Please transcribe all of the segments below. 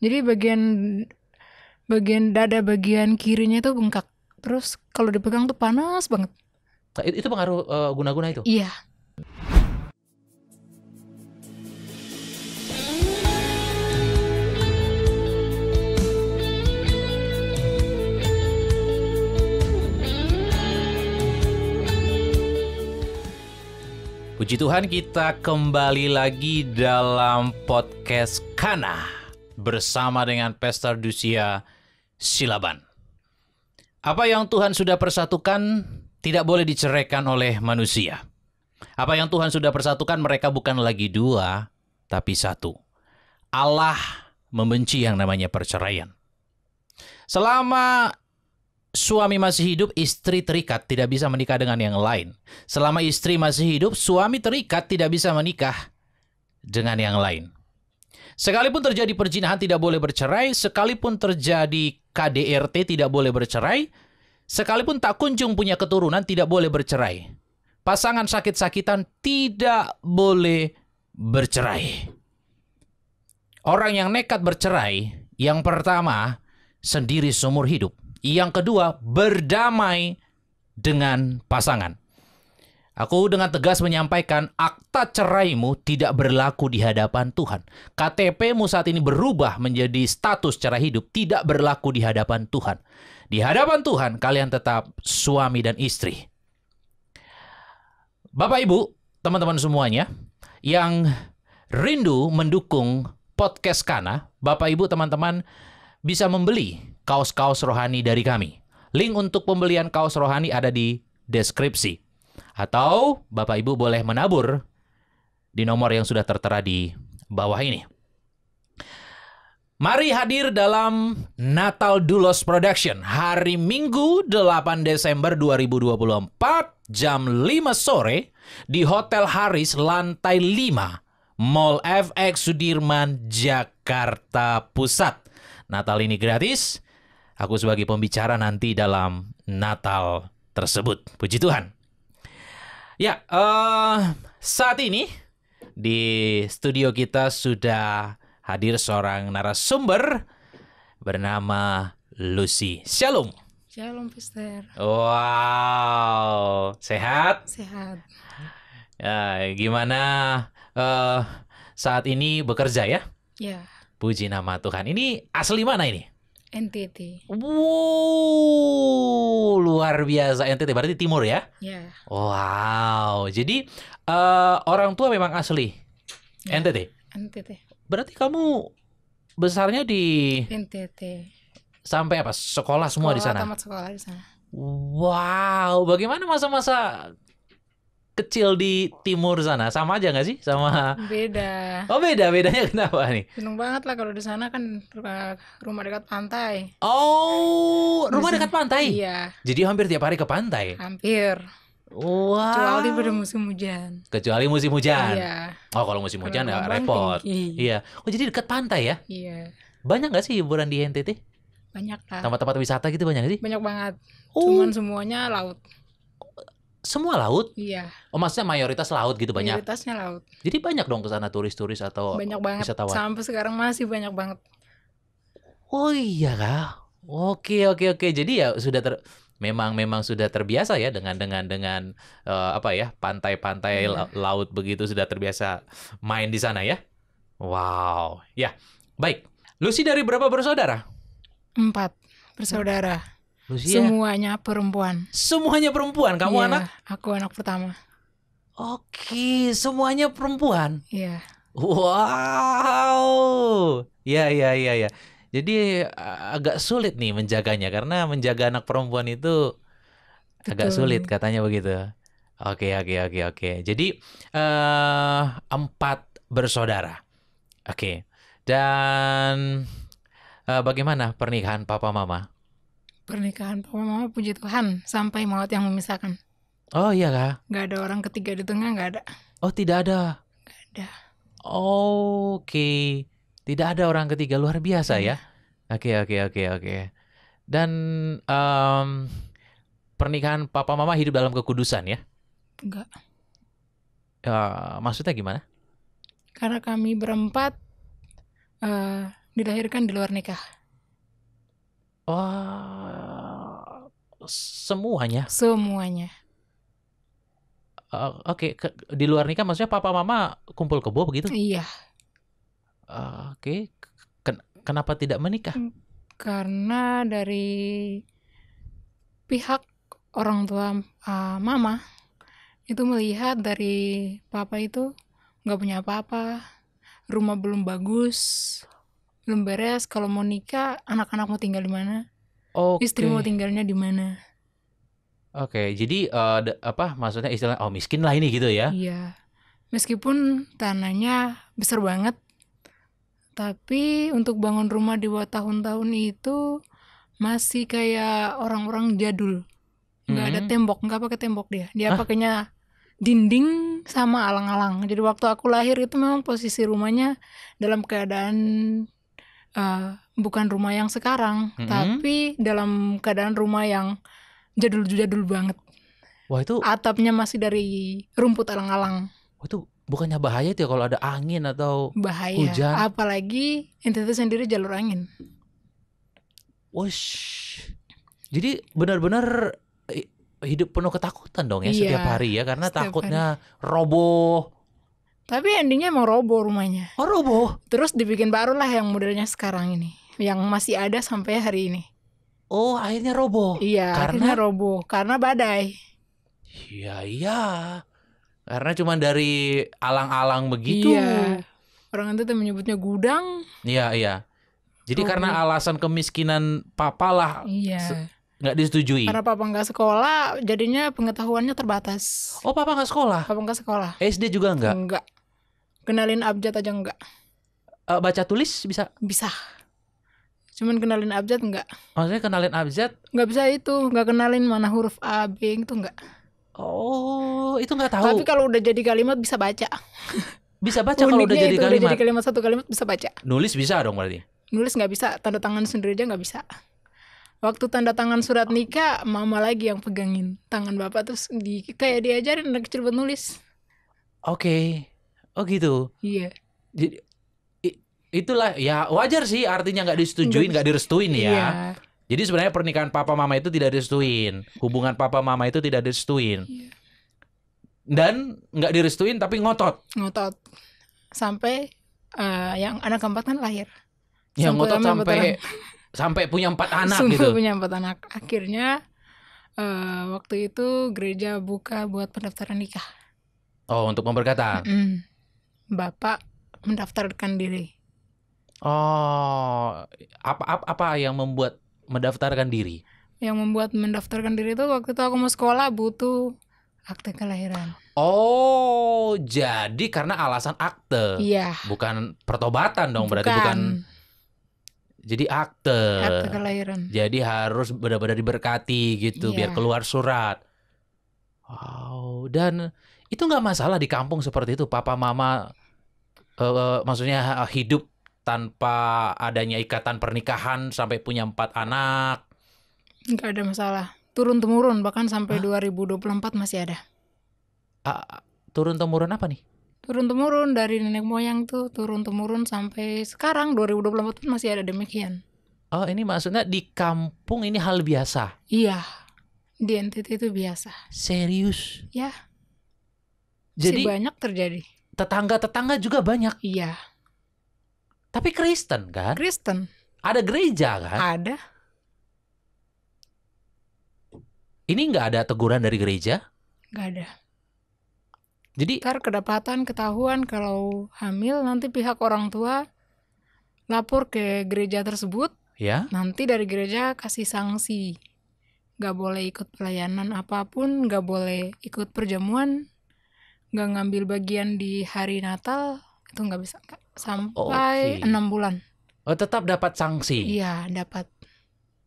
Jadi bagian dada bagian kirinya itu bengkak. Terus kalau dipegang tuh panas banget. Itu pengaruh guna-guna itu? Iya. Puji Tuhan, kita kembali lagi dalam podcast Kana bersama dengan Pastor Dusia Silaban. Apa yang Tuhan sudah persatukan tidak boleh diceraikan oleh manusia. Apa yang Tuhan sudah persatukan, mereka bukan lagi dua, tapi satu. Allah membenci yang namanya perceraian. Selama suami masih hidup, istri terikat, tidak bisa menikah dengan yang lain. Selama istri masih hidup, suami terikat, tidak bisa menikah dengan yang lain. Sekalipun terjadi perzinahan, tidak boleh bercerai. Sekalipun terjadi KDRT, tidak boleh bercerai. Sekalipun tak kunjung punya keturunan, tidak boleh bercerai. Pasangan sakit-sakitan tidak boleh bercerai. Orang yang nekat bercerai, yang pertama, sendiri seumur hidup. Yang kedua, berdamai dengan pasangan. Aku dengan tegas menyampaikan, akta ceraimu tidak berlaku di hadapan Tuhan. KTP-mu saat ini berubah menjadi status secara hidup, tidak berlaku di hadapan Tuhan. Di hadapan Tuhan, kalian tetap suami dan istri. Bapak, Ibu, teman-teman semuanya, yang rindu mendukung podcast Kana, Bapak, Ibu, teman-teman, bisa membeli kaos-kaos rohani dari kami. Link untuk pembelian kaos rohani ada di deskripsi. Atau Bapak Ibu boleh menabur di nomor yang sudah tertera di bawah ini. Mari hadir dalam Natal Doulos Production hari Minggu 8 Desember 2024 jam 5 sore di Hotel Haris lantai 5 Mall FX Sudirman, Jakarta Pusat. Natal ini gratis. Aku sebagai pembicara nanti dalam Natal tersebut. Puji Tuhan. Ya, saat ini di studio kita sudah hadir seorang narasumber bernama Lucy. Shalom. Shalom, Pastor. Wow, sehat? Sehat. Ya, gimana saat ini bekerja ya? Ya. Puji nama Tuhan. Ini asli mana ini? NTT. Wow, luar biasa. NTT berarti timur ya? Ya. Wow. Jadi orang tua memang asli Ya. NTT. NTT. Berarti kamu besarnya di NTT. sampai apa? Sekolah semua di sana. Tamat sekolah di sana. Wow. Bagaimana masa-masa kecil di timur sana? Sama aja nggak sih? Sama. Beda. Oh, bedanya kenapa nih? Seneng banget lah kalau di sana kan rumah dekat pantai. Oh, rumah dekat pantai? Iya. Jadi hampir tiap hari ke pantai? Hampir. Wow. Kecuali pada musim hujan. Kecuali musim hujan? Iya. Oh, kalau musim hujan Kalau nggak gelombang repot. tinggi. Iya. Oh, jadi dekat pantai ya? Iya. Banyak nggak sih hiburan di NTT? Banyak lah. Tempat-tempat wisata gitu banyak nggak sih? Banyak banget. Oh. Cuman semuanya laut. Semua laut? Iya. Oh, maksudnya mayoritas laut gitu banyak? Mayoritasnya laut. Jadi banyak dong ke sana turis-turis atau Banyak banget. wisatawan? Sampai sekarang masih banyak banget. Oh iya kah? Oke. Jadi ya sudah memang sudah terbiasa ya dengan apa ya, pantai-pantai laut begitu, sudah terbiasa main di sana ya. Wow. Ya, baik. Lucy dari berapa bersaudara? 4 bersaudara. Lucy Semuanya perempuan. Semuanya perempuan. Kamu Iya, anak? Aku anak pertama. Oke, semuanya perempuan. Iya. Wow. Ya. Jadi agak sulit nih menjaganya, karena menjaga anak perempuan itu agak Betul. sulit katanya begitu. Oke. Jadi 4 bersaudara. Oke. Dan bagaimana pernikahan papa mama? Pernikahan papa mama puji Tuhan sampai maut yang memisahkan. Oh iya kah? Gak ada orang ketiga di tengah, gak ada. Oh, tidak ada. Gak ada. Oke. Tidak ada orang ketiga, luar biasa ya. Oke. Dan pernikahan papa mama hidup dalam kekudusan ya? Enggak. Maksudnya gimana? Karena kami berempat dilahirkan di luar nikah. Wah, semuanya. Semuanya. Oke, di luar nikah maksudnya papa mama kumpul kebo begitu? Iya. Oke, kenapa tidak menikah? Karena dari pihak orang tua mama itu melihat dari papa itu nggak punya apa-apa, rumah belum bagus, belum beres. Kalau mau nikah, anak-anak mau tinggal di mana? Oke. Istri mau tinggalnya di mana? Oke, jadi maksudnya istilah miskin lah ini gitu ya? Iya. Meskipun tanahnya besar banget, tapi untuk bangun rumah di tahun-tahun itu masih kayak orang-orang jadul. Nggak ada tembok, nggak pakai tembok dia. Dia pakainya dinding sama alang-alang. Jadi waktu aku lahir itu memang posisi rumahnya dalam keadaan bukan rumah yang sekarang, tapi dalam keadaan rumah yang jadul-jadul banget. Wah, itu atapnya masih dari rumput alang-alang. Wah, itu bukannya bahaya tuh ya kalau ada angin atau Bahaya. hujan? Apalagi NTT sendiri jalur angin. Wush. Jadi benar-benar hidup penuh ketakutan dong ya Iya, setiap hari ya, karena setiap takutnya roboh. Tapi endingnya emang roboh rumahnya. Oh, roboh. Terus dibikin baru lah yang modelnya sekarang ini, yang masih ada sampai hari ini. Oh, akhirnya roboh. Iya, Karena akhirnya roboh karena badai. Iya. Karena cuma dari alang-alang begitu. Iya. Orang itu menyebutnya gudang. Iya. Jadi Roboh. karena alasan kemiskinan papa lah Iya. nggak disetujui. Karena papa nggak sekolah, jadinya pengetahuannya terbatas. Oh, papa nggak sekolah? Papa nggak sekolah. SD juga nggak? Enggak. Kenalin abjad aja enggak. Baca tulis bisa? Bisa. Cuman kenalin abjad enggak. Maksudnya kenalin abjad? Nggak bisa itu, nggak kenalin mana huruf A, B itu enggak. Oh, itu nggak tahu. Tapi kalau udah jadi kalimat bisa baca. Bisa baca kalau udah jadi kalimat. Udah jadi kalimat, satu kalimat bisa baca. Nulis bisa dong berarti? Nulis nggak bisa, tanda tangan sendiri aja nggak bisa. Waktu tanda tangan surat nikah, mama lagi yang pegangin tangan bapak, terus kayak diajarin anak kecil buat nulis. Oke. Oh gitu. Iya. Jadi itulah ya, wajar sih artinya nggak disetujuin, nggak direstuin ya. Iya. Jadi sebenarnya pernikahan papa mama itu tidak direstuin, hubungan papa mama itu tidak direstuin. Iya. Dan nggak direstuin tapi ngotot. Ngotot sampai yang anak keempat kan lahir. Yang ngotot sampai punya 4 anak Sampai gitu. punya 4 anak. Akhirnya waktu itu gereja buka buat pendaftaran nikah. Oh, untuk pemberkatan. Bapak mendaftarkan diri. Oh, apa yang membuat mendaftarkan diri? Yang membuat mendaftarkan diri itu waktu itu aku mau sekolah butuh akte kelahiran. Oh, jadi karena alasan akte. Iya. Bukan pertobatan dong, berarti bukan. Jadi akte kelahiran. Jadi harus benar-benar diberkati gitu, biar Iya. keluar surat. Wow, dan itu nggak masalah di kampung seperti itu, papa mama maksudnya hidup tanpa adanya ikatan pernikahan sampai punya 4 anak. Nggak ada masalah. Turun-temurun, bahkan sampai 2024 masih ada. Turun-temurun apa nih? Turun-temurun dari nenek moyang tuh, turun-temurun sampai sekarang 2024 pun masih ada demikian. Oh, ini maksudnya di kampung ini hal biasa? Iya, di NTT itu biasa. Serius? Ya. Jadi banyak terjadi. Tetangga-tetangga juga banyak? Iya. Tapi Kristen kan? Kristen. Ada gereja kan? Ada. Ini nggak ada teguran dari gereja? Nggak ada. Jadi ntar kedapatan ketahuan kalau hamil, nanti pihak orang tua lapor ke gereja tersebut. Ya. Nanti dari gereja kasih sanksi. Nggak boleh ikut pelayanan apapun, nggak boleh ikut perjamuan, nggak ngambil bagian di hari Natal, itu nggak bisa sampai 6 bulan. Oh, tetap dapat sanksi? Iya, dapat.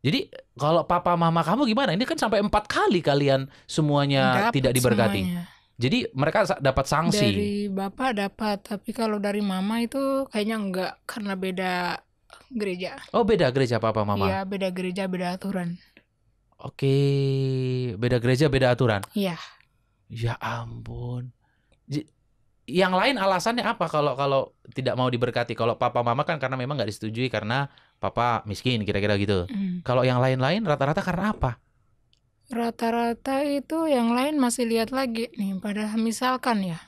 Jadi kalau papa mama kamu gimana? Ini kan sampai 4 kali kalian semuanya Dapet tidak diberkati. Semuanya. Jadi mereka dapat sanksi. Dari bapak dapat, tapi kalau dari mama itu kayaknya enggak, karena beda gereja. Oh, beda gereja papa mama? Iya, beda gereja, beda aturan. Oke, beda gereja, beda aturan. Iya. Ya ampun. yang lain alasannya apa kalau kalau tidak mau diberkati? Kalau papa mama kan karena memang nggak disetujui karena papa miskin kira-kira gitu. Kalau yang lain-lain rata-rata karena apa? Rata-rata itu yang lain masih lihat lagi nih, padahal misalkan ya,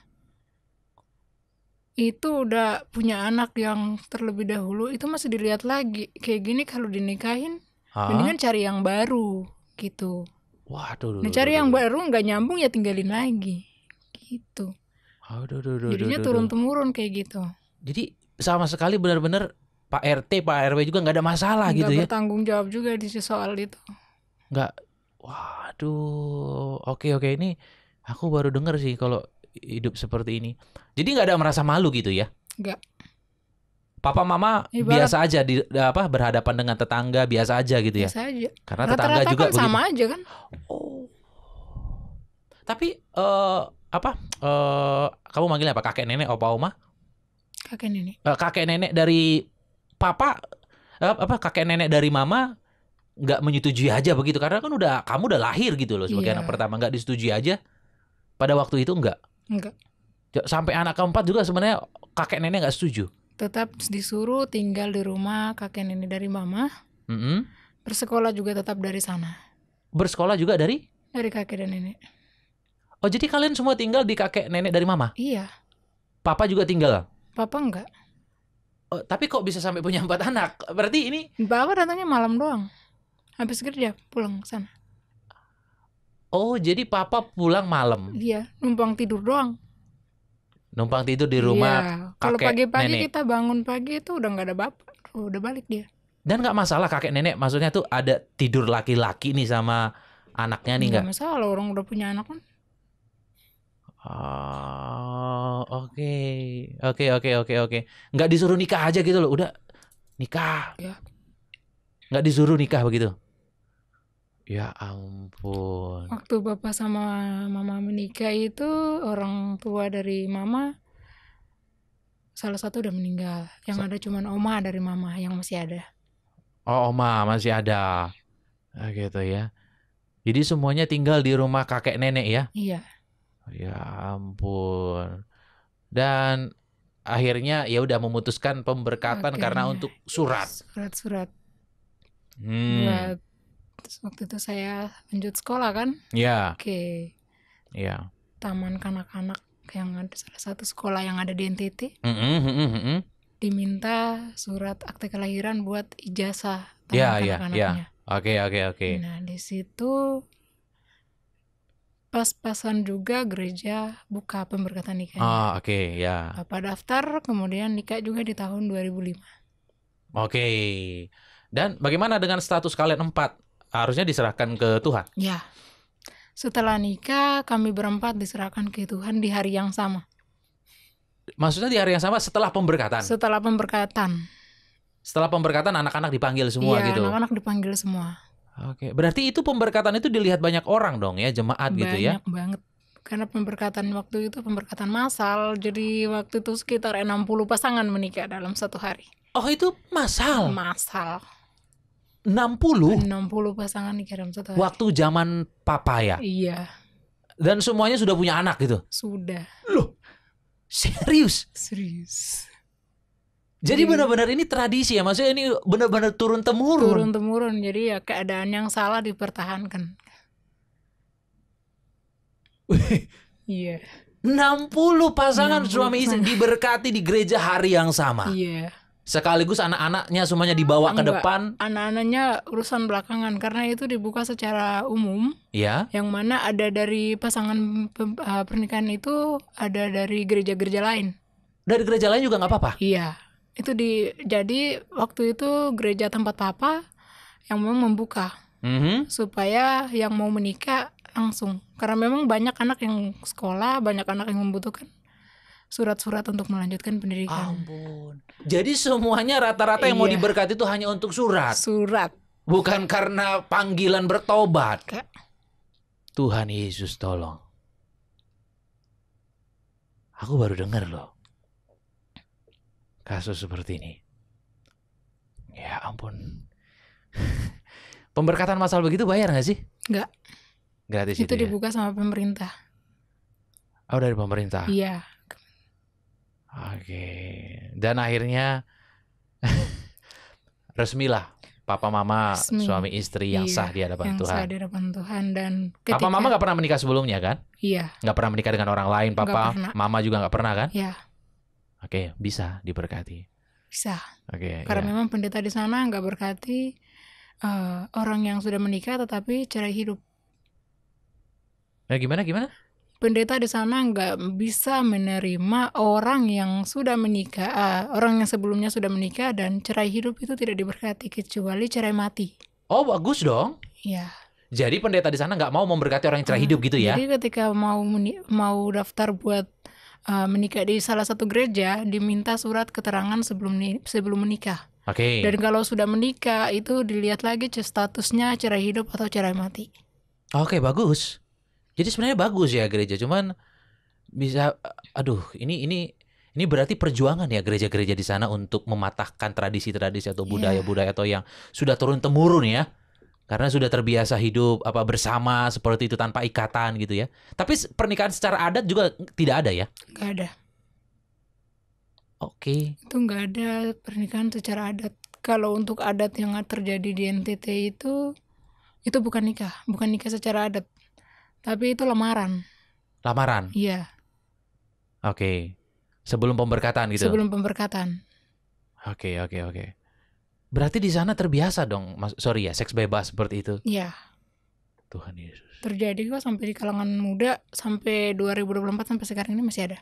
itu udah punya anak yang terlebih dahulu, itu masih dilihat lagi. Kayak gini kalau dinikahin, Hah? mendingan cari yang baru gitu. Waduh, Nah, cari yang baru nggak nyambung ya tinggalin lagi gitu. Aduh, Jadinya turun-temurun kayak gitu. Jadi sama sekali benar-benar Pak RT, Pak RW juga nggak ada masalah Nggak gitu ya? bertanggung jawab juga di soal itu. Nggak. Waduh, oke ini aku baru dengar sih kalau hidup seperti ini. Jadi nggak ada merasa malu gitu ya? Nggak. Papa mama Ibarat biasa aja berhadapan dengan tetangga biasa aja gitu ya? biasa aja. Karena tetangga Rata-rata juga kan begitu. sama aja kan. Oh. Tapi kamu manggilnya apa? Kakek nenek, opa oma? Kakek nenek. Kakek nenek dari papa kakek nenek dari mama nggak menyetujui aja begitu karena kan kamu udah lahir gitu loh sebagai Iya. anak pertama, nggak disetujui aja pada waktu itu nggak? Enggak. Sampai anak keempat juga sebenarnya kakek nenek nggak setuju. Tetap disuruh tinggal di rumah kakek nenek dari mama. Mm-mm. Bersekolah juga tetap dari sana. Bersekolah juga dari? Dari kakek dan nenek. Oh jadi kalian semua tinggal di kakek nenek dari mama? Iya. Papa juga tinggal? Papa enggak. Oh, tapi kok bisa sampai punya 4 anak? Berarti ini Papa datangnya malam doang. Habis kerja pulang ke sana. oh jadi papa pulang malam, Iya, numpang tidur doang. numpang tidur di rumah Iya. Kalau kakek pagi-pagi nenek. kita bangun pagi itu udah nggak ada bapak. Udah balik dia. Dan nggak masalah kakek nenek, maksudnya tuh ada tidur laki-laki nih sama anaknya nih nggak? Nggak masalah, orang udah punya anak kan. Oh, oke. Nggak disuruh nikah aja gitu loh, udah nikah. Ya. Nggak disuruh nikah begitu. Ya ampun. Waktu bapak sama mama menikah itu, orang tua dari mama salah satu udah meninggal. Yang ada cuman oma dari mama yang masih ada. Oh, oma masih ada. Gitu ya. Jadi semuanya tinggal di rumah kakek nenek ya? Iya. Ya ampun. Dan akhirnya ya udah memutuskan pemberkatan karena Akhirnya. untuk surat. Surat-surat Hmm. buat waktu itu saya lanjut sekolah kan. Ya, Oke. ya. Taman kanak-kanak yang ada salah satu sekolah yang ada di NTT. Mm-mm. Diminta surat akte kelahiran buat ijazah Ya, taman ya, kanak-kanaknya. Oke. Nah, di situ pas-pasan juga gereja buka pemberkatan nikahnya. Ah, oke, ya. Bapak daftar, kemudian nikah juga di tahun 2005. Oke. Dan bagaimana dengan status kalian 4? Harusnya diserahkan ke Tuhan. Ya. Setelah nikah, kami berempat diserahkan ke Tuhan di hari yang sama. Maksudnya di hari yang sama setelah pemberkatan. Setelah pemberkatan. Setelah pemberkatan anak-anak dipanggil semua Iya, gitu. anak-anak dipanggil semua. Oke. Berarti itu pemberkatan itu dilihat banyak orang dong ya, jemaat gitu ya. Banyak banget. Karena pemberkatan waktu itu pemberkatan massal. Jadi waktu itu sekitar 60 pasangan menikah dalam satu hari. Oh, itu massal. Massal. 60 60 pasangan nikah dalam satu hari. waktu zaman papa ya. Iya, Dan semuanya sudah punya anak gitu. sudah. Loh. Serius. Serius. Jadi Jadi- benar-benar ini tradisi ya. Maksudnya ini benar-benar turun temurun. Turun-temurun. Jadi ya keadaan yang salah dipertahankan. Iya. 60 pasangan 60 suami istri pasangan. diberkati di gereja hari yang sama. Iya. Sekaligus anak-anaknya semuanya dibawa ke Enggak. depan. Anak-anaknya urusan belakangan karena itu dibuka secara umum. Ya. Yang mana ada dari pasangan pernikahan itu ada dari gereja-gereja lain. Dari gereja lain juga nggak apa-apa. Iya. Itu jadi waktu itu gereja tempat papa yang memang membuka Mhm. supaya yang mau menikah langsung. Karena memang banyak anak yang sekolah, banyak anak yang membutuhkan surat-surat untuk melanjutkan pendidikan. Ampun. Jadi semuanya rata-rata yang mau Iya. diberkati itu hanya untuk surat. Surat. Bukan karena panggilan bertobat. Kak. Tuhan Yesus tolong. Aku baru dengar loh. Kasus seperti ini. Ya ampun. Pemberkatan massal begitu bayar gak sih? Nggak. Gratis Itu itu ya? dibuka sama pemerintah. Oh, dari pemerintah. Iya. Oke. Dan akhirnya resmilah papa mama Resmi. suami istri yang Iya, sah di hadapan yang Tuhan. sah di hadapan Tuhan. Dan Papa mama nggak pernah menikah sebelumnya kan? Iya, Nggak pernah menikah dengan orang lain, Nggak papa, pernah. mama juga nggak pernah kan? ya Oke, bisa diberkati. bisa. Oke, Karena ya. memang pendeta di sana nggak berkati orang yang sudah menikah tetapi cerai hidup. Nah, gimana? Pendeta di sana nggak bisa menerima orang yang sudah menikah, orang yang sebelumnya sudah menikah dan cerai hidup itu tidak diberkati kecuali cerai mati. Oh, bagus dong. Ya. Jadi pendeta di sana nggak mau memberkati orang yang cerai hidup gitu ya? Jadi ketika mau daftar buat menikah di salah satu gereja, diminta surat keterangan sebelum menikah. Oke. Dan kalau sudah menikah itu dilihat lagi statusnya cerai hidup atau cerai mati. Oke, bagus. Jadi sebenarnya bagus ya gereja, cuman bisa, aduh, ini berarti perjuangan ya gereja-gereja di sana untuk mematahkan tradisi-tradisi atau budaya-budaya atau yang sudah turun temurun ya, karena sudah terbiasa hidup bersama seperti itu tanpa ikatan gitu ya. Tapi pernikahan secara adat juga tidak ada ya? Nggak ada. Oke. Itu nggak ada pernikahan secara adat. Kalau untuk adat yang terjadi di NTT itu bukan nikah secara adat. Tapi itu lamaran. Lamaran. Iya. Oke. Sebelum pemberkatan gitu. Sebelum pemberkatan. Oke. Berarti di sana terbiasa dong, seks bebas seperti itu. Iya. Tuhan Yesus. Terjadi kok sampai di kalangan muda sampai 2024 sampai sekarang ini masih ada.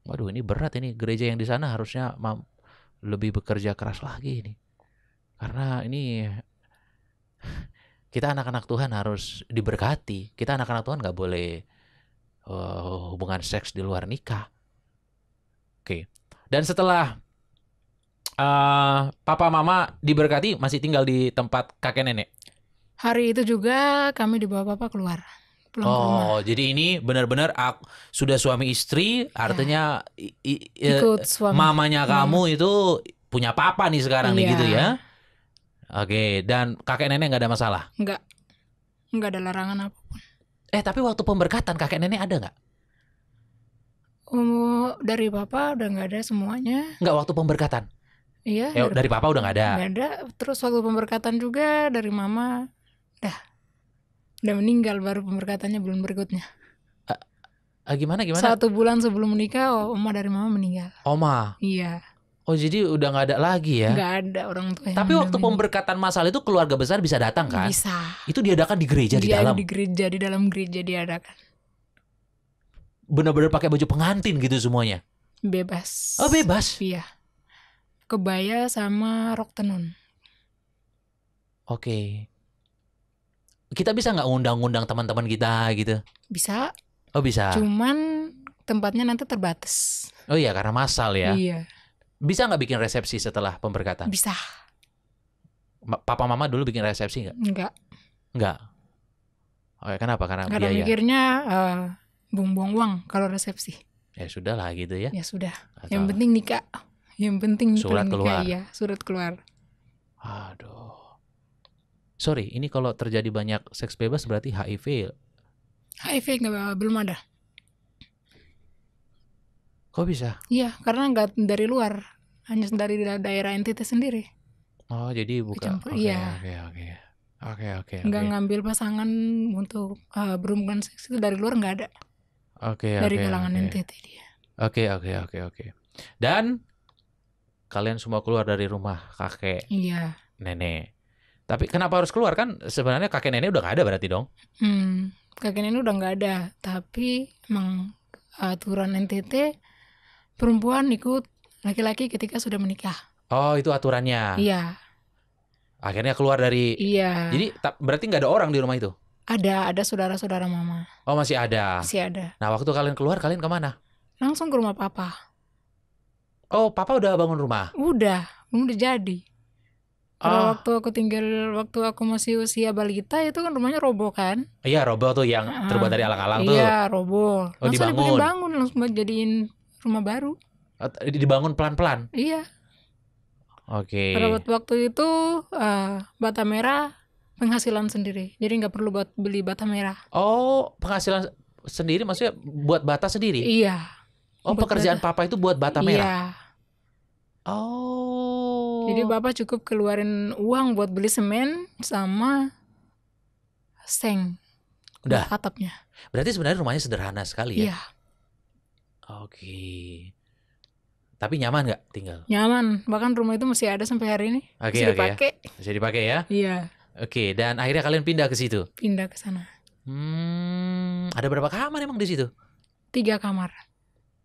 Waduh, ini berat ini, gereja yang di sana harusnya lebih bekerja keras lagi ini. Karena ini kita anak-anak Tuhan harus diberkati. Kita anak-anak Tuhan nggak boleh hubungan seks di luar nikah. Oke. Dan setelah papa mama diberkati, masih tinggal di tempat kakek nenek. Hari itu juga kami dibawa papa keluar. Pulang ke rumah. Oh, jadi ini benar-benar sudah suami istri, artinya Ikut suami. mamanya kamu itu punya papa nih sekarang nih gitu ya. Oke, dan kakek nenek nggak ada masalah? Nggak ada larangan apapun. Tapi waktu pemberkatan kakek nenek ada nggak? Dari papa udah nggak ada semuanya. Nggak waktu pemberkatan? Iya. Dari papa udah nggak ada? Nggak ada. Terus waktu pemberkatan juga dari mama udah meninggal, baru pemberkatannya bulan berikutnya. Gimana? 1 bulan sebelum menikah, oma dari mama meninggal. Oma? Iya. Oh, jadi udah nggak ada lagi ya? Nggak ada orang tua yang Tapi waktu mendampingi. pemberkatan masal itu keluarga besar bisa datang kan? Bisa. Itu diadakan di gereja di dalam? Di dalam gereja diadakan. Benar-benar pakai baju pengantin gitu semuanya? Bebas. Oh, bebas? Iya. Kebaya sama rok tenun. Oke. Kita bisa nggak undang-undang teman-teman kita gitu? Bisa. Oh, bisa. Cuman tempatnya nanti terbatas. Oh iya, karena masal ya. Iya. Bisa nggak bikin resepsi setelah pemberkatan? Bisa. Papa mama dulu bikin resepsi nggak? Nggak. Oke, kenapa? Karena Karena biaya. mikirnya buang-buang uang kalau resepsi. Ya sudah lah gitu ya. Ya sudah. Atau- Yang penting nikah. Yang penting Surat nikah. keluar. Iya, surat keluar. Aduh. Sorry, ini kalau terjadi banyak seks bebas berarti HIV. HIV belum ada. Kok bisa? Iya, karena nggak dari luar, hanya dari daerah NTT sendiri. Oh, jadi bukan. Kecampur, Oke, iya. Oke. Nggak ngambil pasangan untuk berhubungan seks itu dari luar, nggak ada. Oke. Dari kalangan NTT dia. Oke. Dan kalian semua keluar dari rumah kakek Iya. nenek. Tapi kenapa harus keluar, kan sebenarnya kakek nenek udah nggak ada berarti dong? Kakek nenek udah nggak ada, tapi emang aturan NTT perempuan ikut laki-laki ketika sudah menikah. Oh, itu aturannya. Iya. Akhirnya keluar dari. Iya. Jadi berarti nggak ada orang di rumah itu? Ada saudara-saudara mama. Oh, masih ada. Masih ada. Nah, waktu kalian keluar, kalian kemana? Langsung ke rumah papa. Oh, papa udah bangun rumah? Udah jadi. Kalau waktu aku masih usia balita itu kan rumahnya roboh kan? Iya, roboh tuh yang terbuat dari alang-alang tuh. Iya, roboh. Oh, Langsung dibangun. dibangun, langsung jadiin rumah baru. Dibangun pelan-pelan. Iya. Oke. Pada waktu itu bata merah penghasilan sendiri. Jadi nggak perlu beli bata merah. Oh, penghasilan sendiri maksudnya buat bata sendiri? Iya. Oh, Buat pekerjaan papa itu buat bata merah. Iya. Oh. Jadi bapak cukup keluarin uang buat beli semen sama seng Udah. buat atapnya. Berarti sebenarnya rumahnya sederhana sekali ya? Iya, Oke. Tapi nyaman nggak tinggal? nyaman. Bahkan rumah itu masih ada sampai hari ini. Oke, Masih oke ya. dipakai. Bisa dipakai ya? Iya, Oke, dan akhirnya kalian pindah ke situ. pindah ke sana. Ada berapa kamar emang di situ? 3 kamar.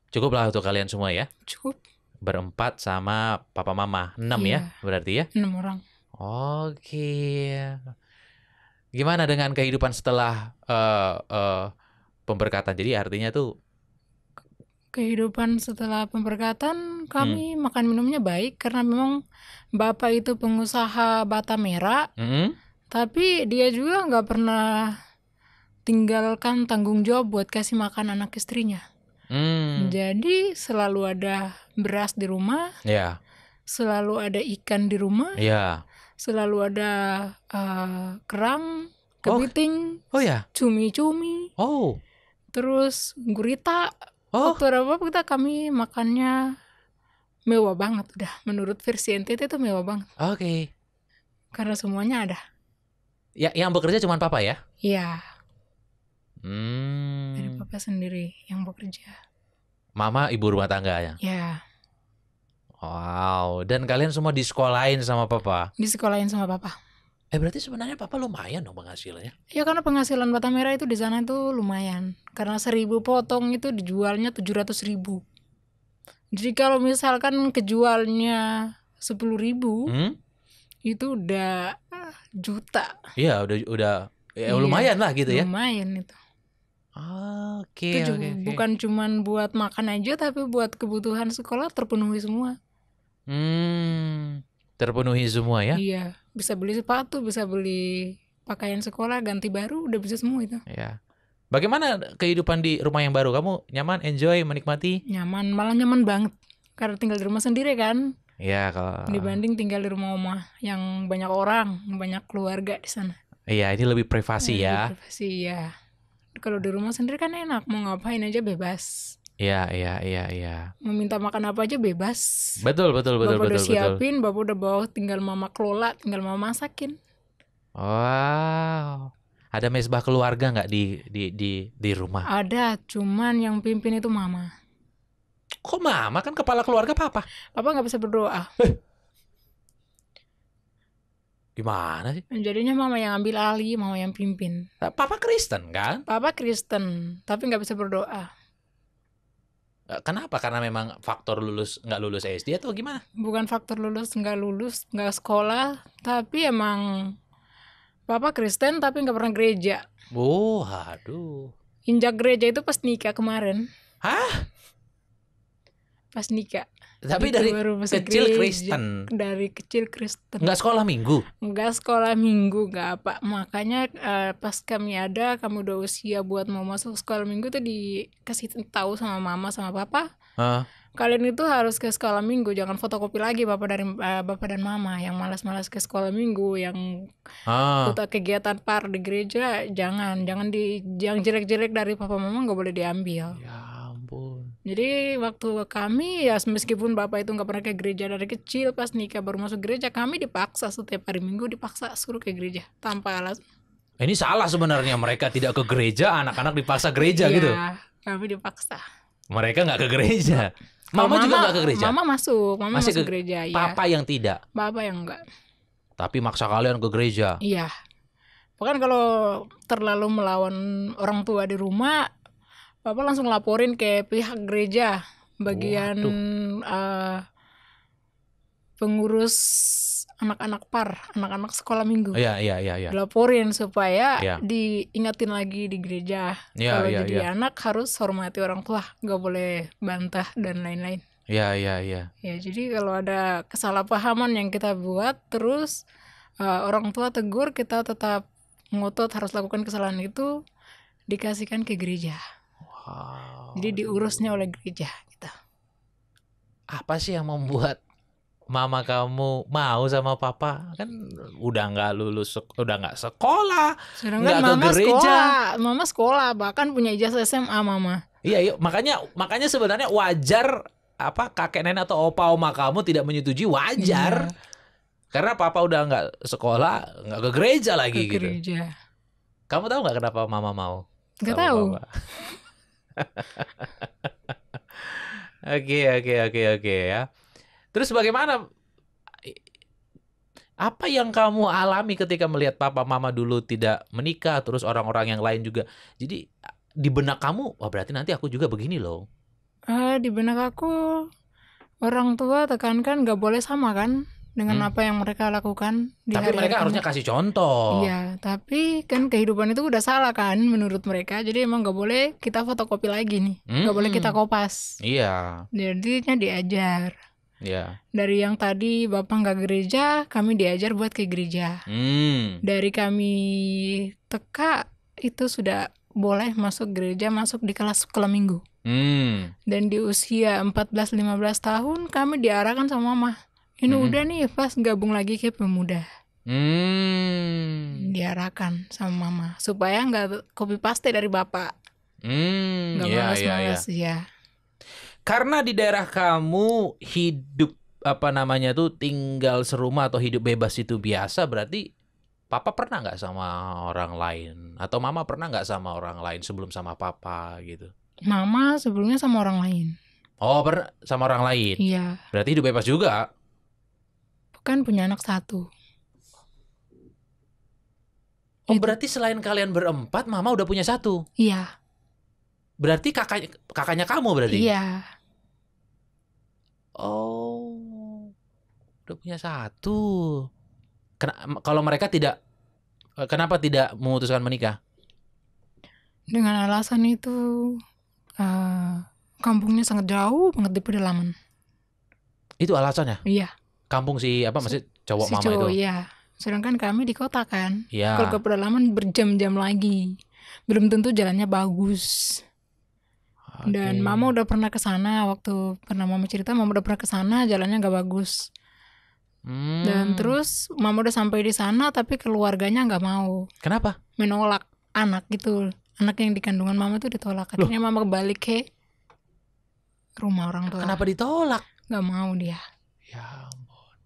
Cukup lah untuk kalian semua ya. Cukup Berempat sama papa mama. 6 ya, Iya. berarti ya? 6 orang. Oke. Gimana dengan kehidupan setelah pemberkatan? Jadi artinya tuh, Kehidupan setelah pemberkatan, kami makan minumnya baik karena memang bapak itu pengusaha bata merah, tapi dia juga nggak pernah tinggalkan tanggung jawab buat kasih makan anak istrinya. Jadi selalu ada beras di rumah, ya, selalu ada ikan di rumah, ya. selalu ada kerang, kepiting, Oh ya, cumi-cumi, oh, terus gurita. oh, Waktu ada kami makannya mewah banget udah. Menurut versi NTT itu mewah banget oke. karena semuanya ada. Ya, yang bekerja cuma papa ya? Iya, dari Hmm. papa sendiri yang bekerja. Mama ibu rumah tangga ya? Ya, Wow, dan kalian semua disekolahin sama papa? disekolahin sama papa. Berarti sebenarnya papa lumayan dong penghasilannya? Ya karena penghasilan bata merah itu di sana itu lumayan. Karena 1.000 potong itu dijualnya 700.000. Jadi kalau misalkan kejualnya 10.000, itu udah juta. Iya, udah ya, Iya, lumayan lah gitu ya. Lumayan itu. Oke, Itu oke. bukan cuman buat makan aja, tapi buat kebutuhan sekolah terpenuhi semua. Terpenuhi semua ya? Iya, bisa beli sepatu, bisa beli pakaian sekolah, ganti baru, udah bisa semua itu. Ya. Bagaimana kehidupan di rumah yang baru? Kamu nyaman, enjoy, menikmati? Nyaman, malah nyaman banget. Karena tinggal di rumah sendiri kan, Iya, kalau dibanding tinggal di rumah oma yang banyak orang, banyak keluarga di sana. iya, ini lebih privasi ya. Lebih privasi, ya. Kalau di rumah sendiri kan enak, mau ngapain aja bebas. Iya. Mau minta makan apa aja bebas. Betul. Bapak udah siapin, bapak udah bawa, tinggal mama kelola, tinggal mama masakin. Wow. Ada mesbah keluarga nggak di rumah? Ada, cuman yang pimpin itu mama. Kok mama kan kepala keluarga papa? Papa nggak bisa berdoa. Gimana sih? Jadinya mama yang ambil alih, mama yang pimpin. Papa Kristen kan? Papa Kristen, tapi nggak bisa berdoa. Kenapa? Karena memang faktor nggak lulus SD atau gimana? Bukan faktor lulus, nggak sekolah, tapi emang Papa Kristen tapi nggak pernah gereja. Oh, aduh. Injak gereja itu pas nikah kemarin. Hah? Pas nikah. Tapi Itu dari baru masuk kecil gereja. Kristen? Dari kecil Kristen. Nggak sekolah minggu? Nggak sekolah minggu, nggak apa. Makanya pas kami udah usia buat mau masuk sekolah minggu tuh dikasih tahu sama mama sama papa. Kalian itu harus ke sekolah minggu, jangan fotokopi lagi bapak dan mama yang malas-malas ke sekolah minggu, yang ikut kegiatan par di gereja, jangan yang jelek-jelek dari papa mama nggak boleh diambil. Ya ampun. Jadi waktu kami ya meskipun bapak itu nggak pernah ke gereja dari kecil, pas nikah baru masuk gereja, kami dipaksa setiap hari minggu dipaksa suruh ke gereja tanpa alasan. Ini salah sebenarnya, mereka tidak ke gereja, anak-anak dipaksa gereja gitu. Iya, kami dipaksa. Mereka nggak ke gereja. Mama juga nggak ke gereja. Mama masuk Masih ke gereja. Papa yang tidak. Bapak yang enggak. Tapi maksa kalian ke gereja. Iya. Bahkan kalau terlalu melawan orang tua di rumah, Papa langsung laporin ke pihak gereja, bagian pengurus anak-anak sekolah minggu. Iya. Laporin supaya diingatin lagi di gereja. Kalau jadi anak harus hormati orang tua, nggak boleh bantah dan lain-lain. Iya. Ya, jadi kalau ada kesalahpahaman yang kita buat, terus orang tua tegur, kita tetap ngotot harus lakukan kesalahan itu, dikasihkan ke gereja. Wow. Jadi diurusnya oleh gereja gitu. Apa sih yang membuat mama kamu mau sama papa? Kan udah nggak udah nggak sekolah, Sedangkan nggak ke gereja. mama sekolah, bahkan punya ijazah SMA mama. Iya, makanya sebenarnya wajar apa kakek nenek atau opa oma kamu tidak menyetujui, wajar. Iya, Karena papa udah nggak sekolah, nggak ke gereja lagi ke gitu. gereja. Kamu tahu nggak kenapa mama mau Nggak sama tahu. papa? Oke ya. Terus bagaimana? Apa yang kamu alami ketika melihat papa mama dulu tidak menikah, terus orang-orang yang lain juga? Jadi di benak kamu, wah berarti nanti aku juga begini loh. Di benak aku, orang tua tekankan nggak boleh sama kan dengan apa yang mereka lakukan di Tapi hari-hari mereka harusnya kasih contoh. Iya, tapi kan kehidupan itu udah salah kan menurut mereka. Jadi emang nggak boleh kita fotokopi lagi nih, nggak boleh kita kopas. Iya, Jadinya diajar. iya. Dari yang tadi bapak nggak gereja, kami diajar buat ke gereja. Dari kami TK itu sudah boleh masuk gereja, masuk di kelas sekolah minggu. Dan di usia 14-15 tahun kami diarahkan sama mama. Ini udah nih pas gabung lagi ke pemuda. Diarahkan sama mama supaya nggak copy paste dari bapak. Nggak Iya. malas-malas ya. Karena di daerah kamu hidup apa namanya tuh tinggal serumah atau hidup bebas itu biasa, berarti papa pernah nggak sama orang lain atau mama pernah nggak sama orang lain sebelum sama papa gitu? Mama sebelumnya sama orang lain. Oh, pernah sama orang lain. Iya, Berarti hidup bebas juga. kan punya anak 1. Oh, Itu. berarti selain kalian berempat, mama udah punya 1. Iya, Berarti kakaknya kamu berarti? iya. Oh, udah punya 1. Kalau mereka tidak, kenapa tidak memutuskan menikah? Dengan alasan itu kampungnya sangat jauh banget di pedalaman. Itu alasannya? Iya, Kampung si apa maksud cowok si mama cowok itu? iya. Sedangkan kami di kota kan. Iya. Kalau ke pedalaman berjam-jam lagi. Belum tentu jalannya bagus. Dan mama udah pernah ke sana waktu pernah mama cerita, mama udah pernah ke sana, jalannya nggak bagus. Dan terus mama udah sampai di sana tapi keluarganya nggak mau. Kenapa? Menolak anak gitu. Anak yang di kandungan mama tuh ditolak. Akhirnya mama balik ke rumah orang tua. Kenapa ditolak? Nggak mau dia. Ya ampun.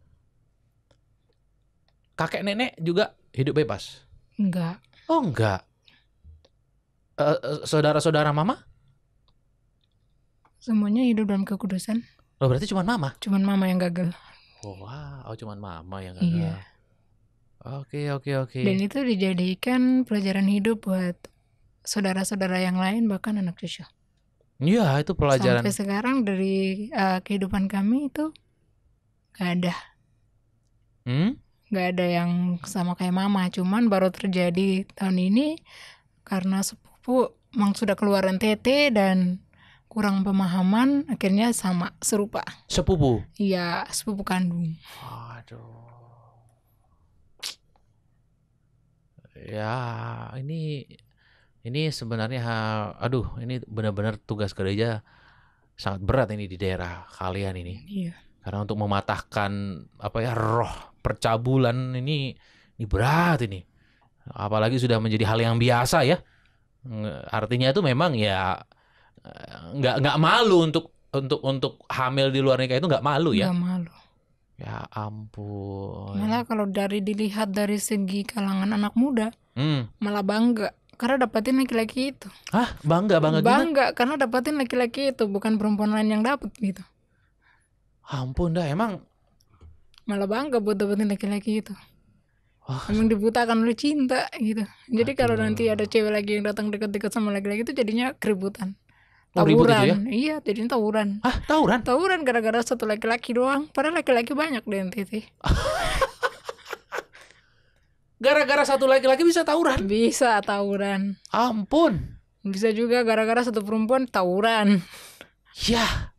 Kakek nenek juga hidup bebas? Enggak. Oh enggak. Saudara-saudara mama? Semuanya hidup dalam kekudusan. Oh berarti cuma mama? Cuman mama yang gagal. Oh, wow, cuman mama yang gagal. Iya. Oke. Dan itu dijadikan pelajaran hidup buat saudara-saudara yang lain bahkan anak cucu. Iya, itu pelajaran. Sampai sekarang dari kehidupan kami itu gak ada. Gak ada yang sama kayak mama. Cuman baru terjadi tahun ini karena sepupu emang sudah keluar NTT dan kurang pemahaman, akhirnya sama, serupa. Sepupu? Iya, sepupu kandung. Aduh. Ya, ini sebenarnya, aduh, ini benar-benar tugas gereja sangat berat ini di daerah kalian ini. Iya. Karena untuk mematahkan roh percabulan ini berat ini. Apalagi sudah menjadi hal yang biasa ya. Artinya itu memang ya nggak malu untuk hamil di luar nikah itu nggak malu ya. Nggak malu. Ya ampun. Malah kalau dilihat dari segi kalangan anak muda, malah bangga karena dapatin laki-laki itu. Hah, bangga gimana? Bangga karena dapatin laki-laki itu, bukan perempuan lain yang dapet gitu. Ampun dah, emang malah bangga buat dapetin laki-laki itu. Wah. Emang dibutakan oleh cinta gitu. Jadi kalau nanti ada cewek lagi yang datang dekat-dekat sama laki-laki itu jadinya keributan. Oh, ribut itu ya? Iya, jadinya tawuran. Hah, tawuran? Tawuran gara-gara satu laki-laki doang. Padahal laki-laki banyak di NTT. Gara-gara satu laki-laki bisa tawuran? Bisa tawuran. Ampun. Bisa juga gara-gara satu perempuan tawuran. Ya.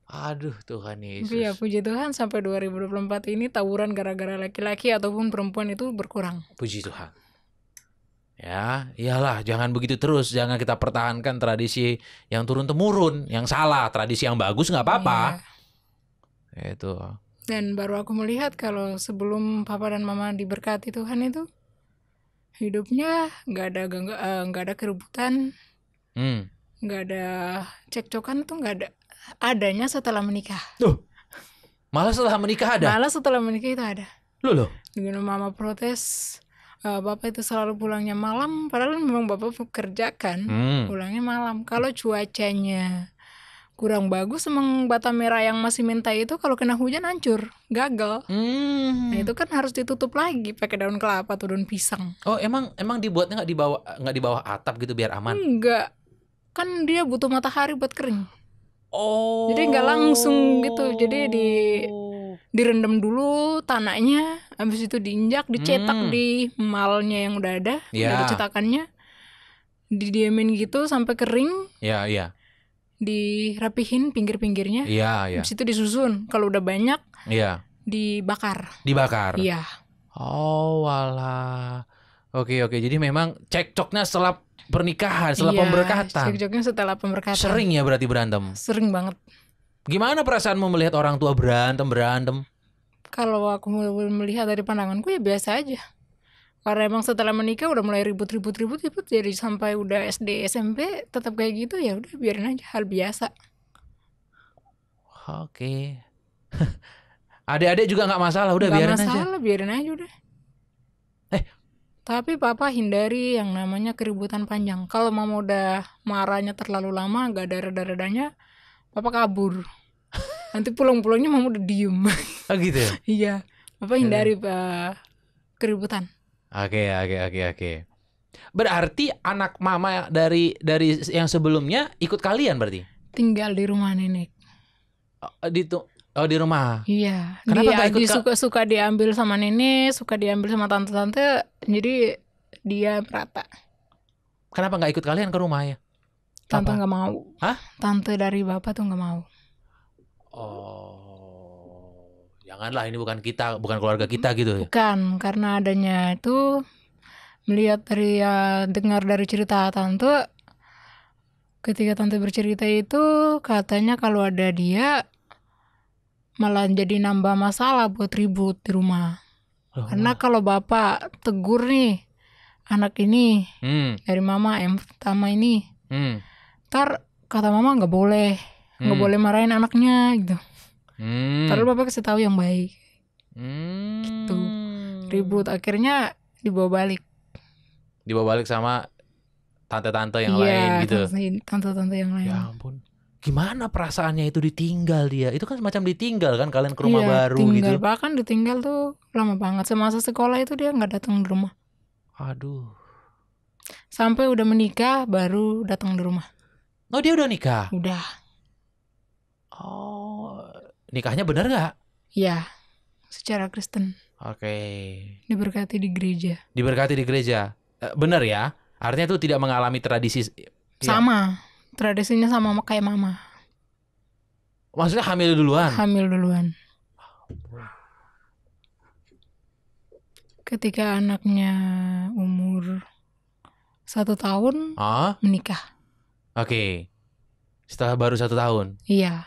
Aduh, Tuhan Yesus. Iya, puji Tuhan sampai 2024 ini tawuran gara-gara laki-laki ataupun perempuan itu berkurang. Puji Tuhan. Ya, iyalah, jangan begitu terus. Jangan kita pertahankan tradisi yang turun-temurun, yang salah. Tradisi yang bagus nggak apa-apa. Itu. Dan baru aku melihat kalau sebelum papa dan mama diberkati Tuhan itu hidupnya nggak ada keributan, nggak ada cekcokan, tuh nggak ada. Adanya setelah menikah. Malah setelah menikah ada. Malah setelah menikah itu ada. Loh. Dengan mama protes, bapak itu selalu pulangnya malam, padahal memang bapak bekerja kan, pulangnya malam. Kalau cuacanya kurang bagus, emang bata merah yang masih mentai itu kalau kena hujan hancur, gagal. Nah itu kan harus ditutup lagi pakai daun kelapa atau daun pisang. Oh, emang dibuatnya nggak di bawah atap gitu biar aman? Enggak, kan dia butuh matahari buat kering. Oh. Jadi nggak langsung gitu, jadi direndam dulu tanahnya, habis itu diinjak, dicetak di malnya yang udah ada, dari cetakannya, didiamin gitu sampai kering. Iya. Dirapihin pinggir-pinggirnya. Iya. Habis itu disusun. Kalau udah banyak, dibakar. Iya. Oh, walah. Oke. Jadi memang cekcoknya setelah pernikahan, setelah pemberkatan. Cekcoknya setelah pemberkatan. Sering ya berarti berantem? Sering banget. Gimana perasaanmu melihat orang tua berantem? Kalau aku melihat dari pandanganku ya biasa aja. Karena emang setelah menikah udah mulai ribut, jadi sampai udah SD SMP tetap kayak gitu, ya udah biarin aja, hal biasa. Oke. Adik-adik juga nggak masalah, udah biarin aja. Nggak masalah, biarin aja udah. Tapi papa hindari yang namanya keributan panjang. Kalau mama udah marahnya terlalu lama, gak ada reda-redanya, papa kabur. Nanti pulang-pulangnya mama udah diem. Oh gitu ya? Iya, papa hindari keributan. Oke. Berarti anak mama dari yang sebelumnya ikut kalian berarti? Tinggal di rumah nenek. Di rumah. Iya. Kenapa dia suka diambil sama nenek, suka diambil sama tante-tante, jadi dia merata. Kenapa nggak ikut kalian ke rumah ya? Tante nggak mau. Hah? Tante dari bapak tuh nggak mau. Oh, janganlah, ini bukan keluarga kita gitu ya? Bukan, karena adanya itu melihat dari dengar dari cerita tante, ketika tante bercerita itu katanya kalau ada dia malah jadi nambah masalah buat ribut di rumah. Karena kalau bapak tegur nih anak ini dari mama yang pertama ini, ntar kata mama nggak boleh marahin anaknya gitu. Padahal bapak kasih tahu yang baik. Gitu. Ribut, akhirnya dibawa balik sama tante-tante yang lain gitu. Iya, tante-tante yang lain. Ya ampun. Gimana perasaannya itu ditinggal dia? Itu kan semacam ditinggal kan, kalian ke rumah baru gitu. Iya, bahkan ditinggal tuh lama banget. Semasa sekolah itu dia nggak datang di rumah. Aduh. Sampai udah menikah baru datang di rumah. Oh, dia udah nikah? Udah. Oh, nikahnya benar nggak? Iya, secara Kristen. Oke. Diberkati di gereja. Benar ya? Artinya itu tidak mengalami tradisi sama. Ya. Tradisinya sama kayak mama. Maksudnya hamil duluan? Hamil duluan. Ketika anaknya umur 1 tahun, menikah. Oke. Setelah baru 1 tahun? Iya,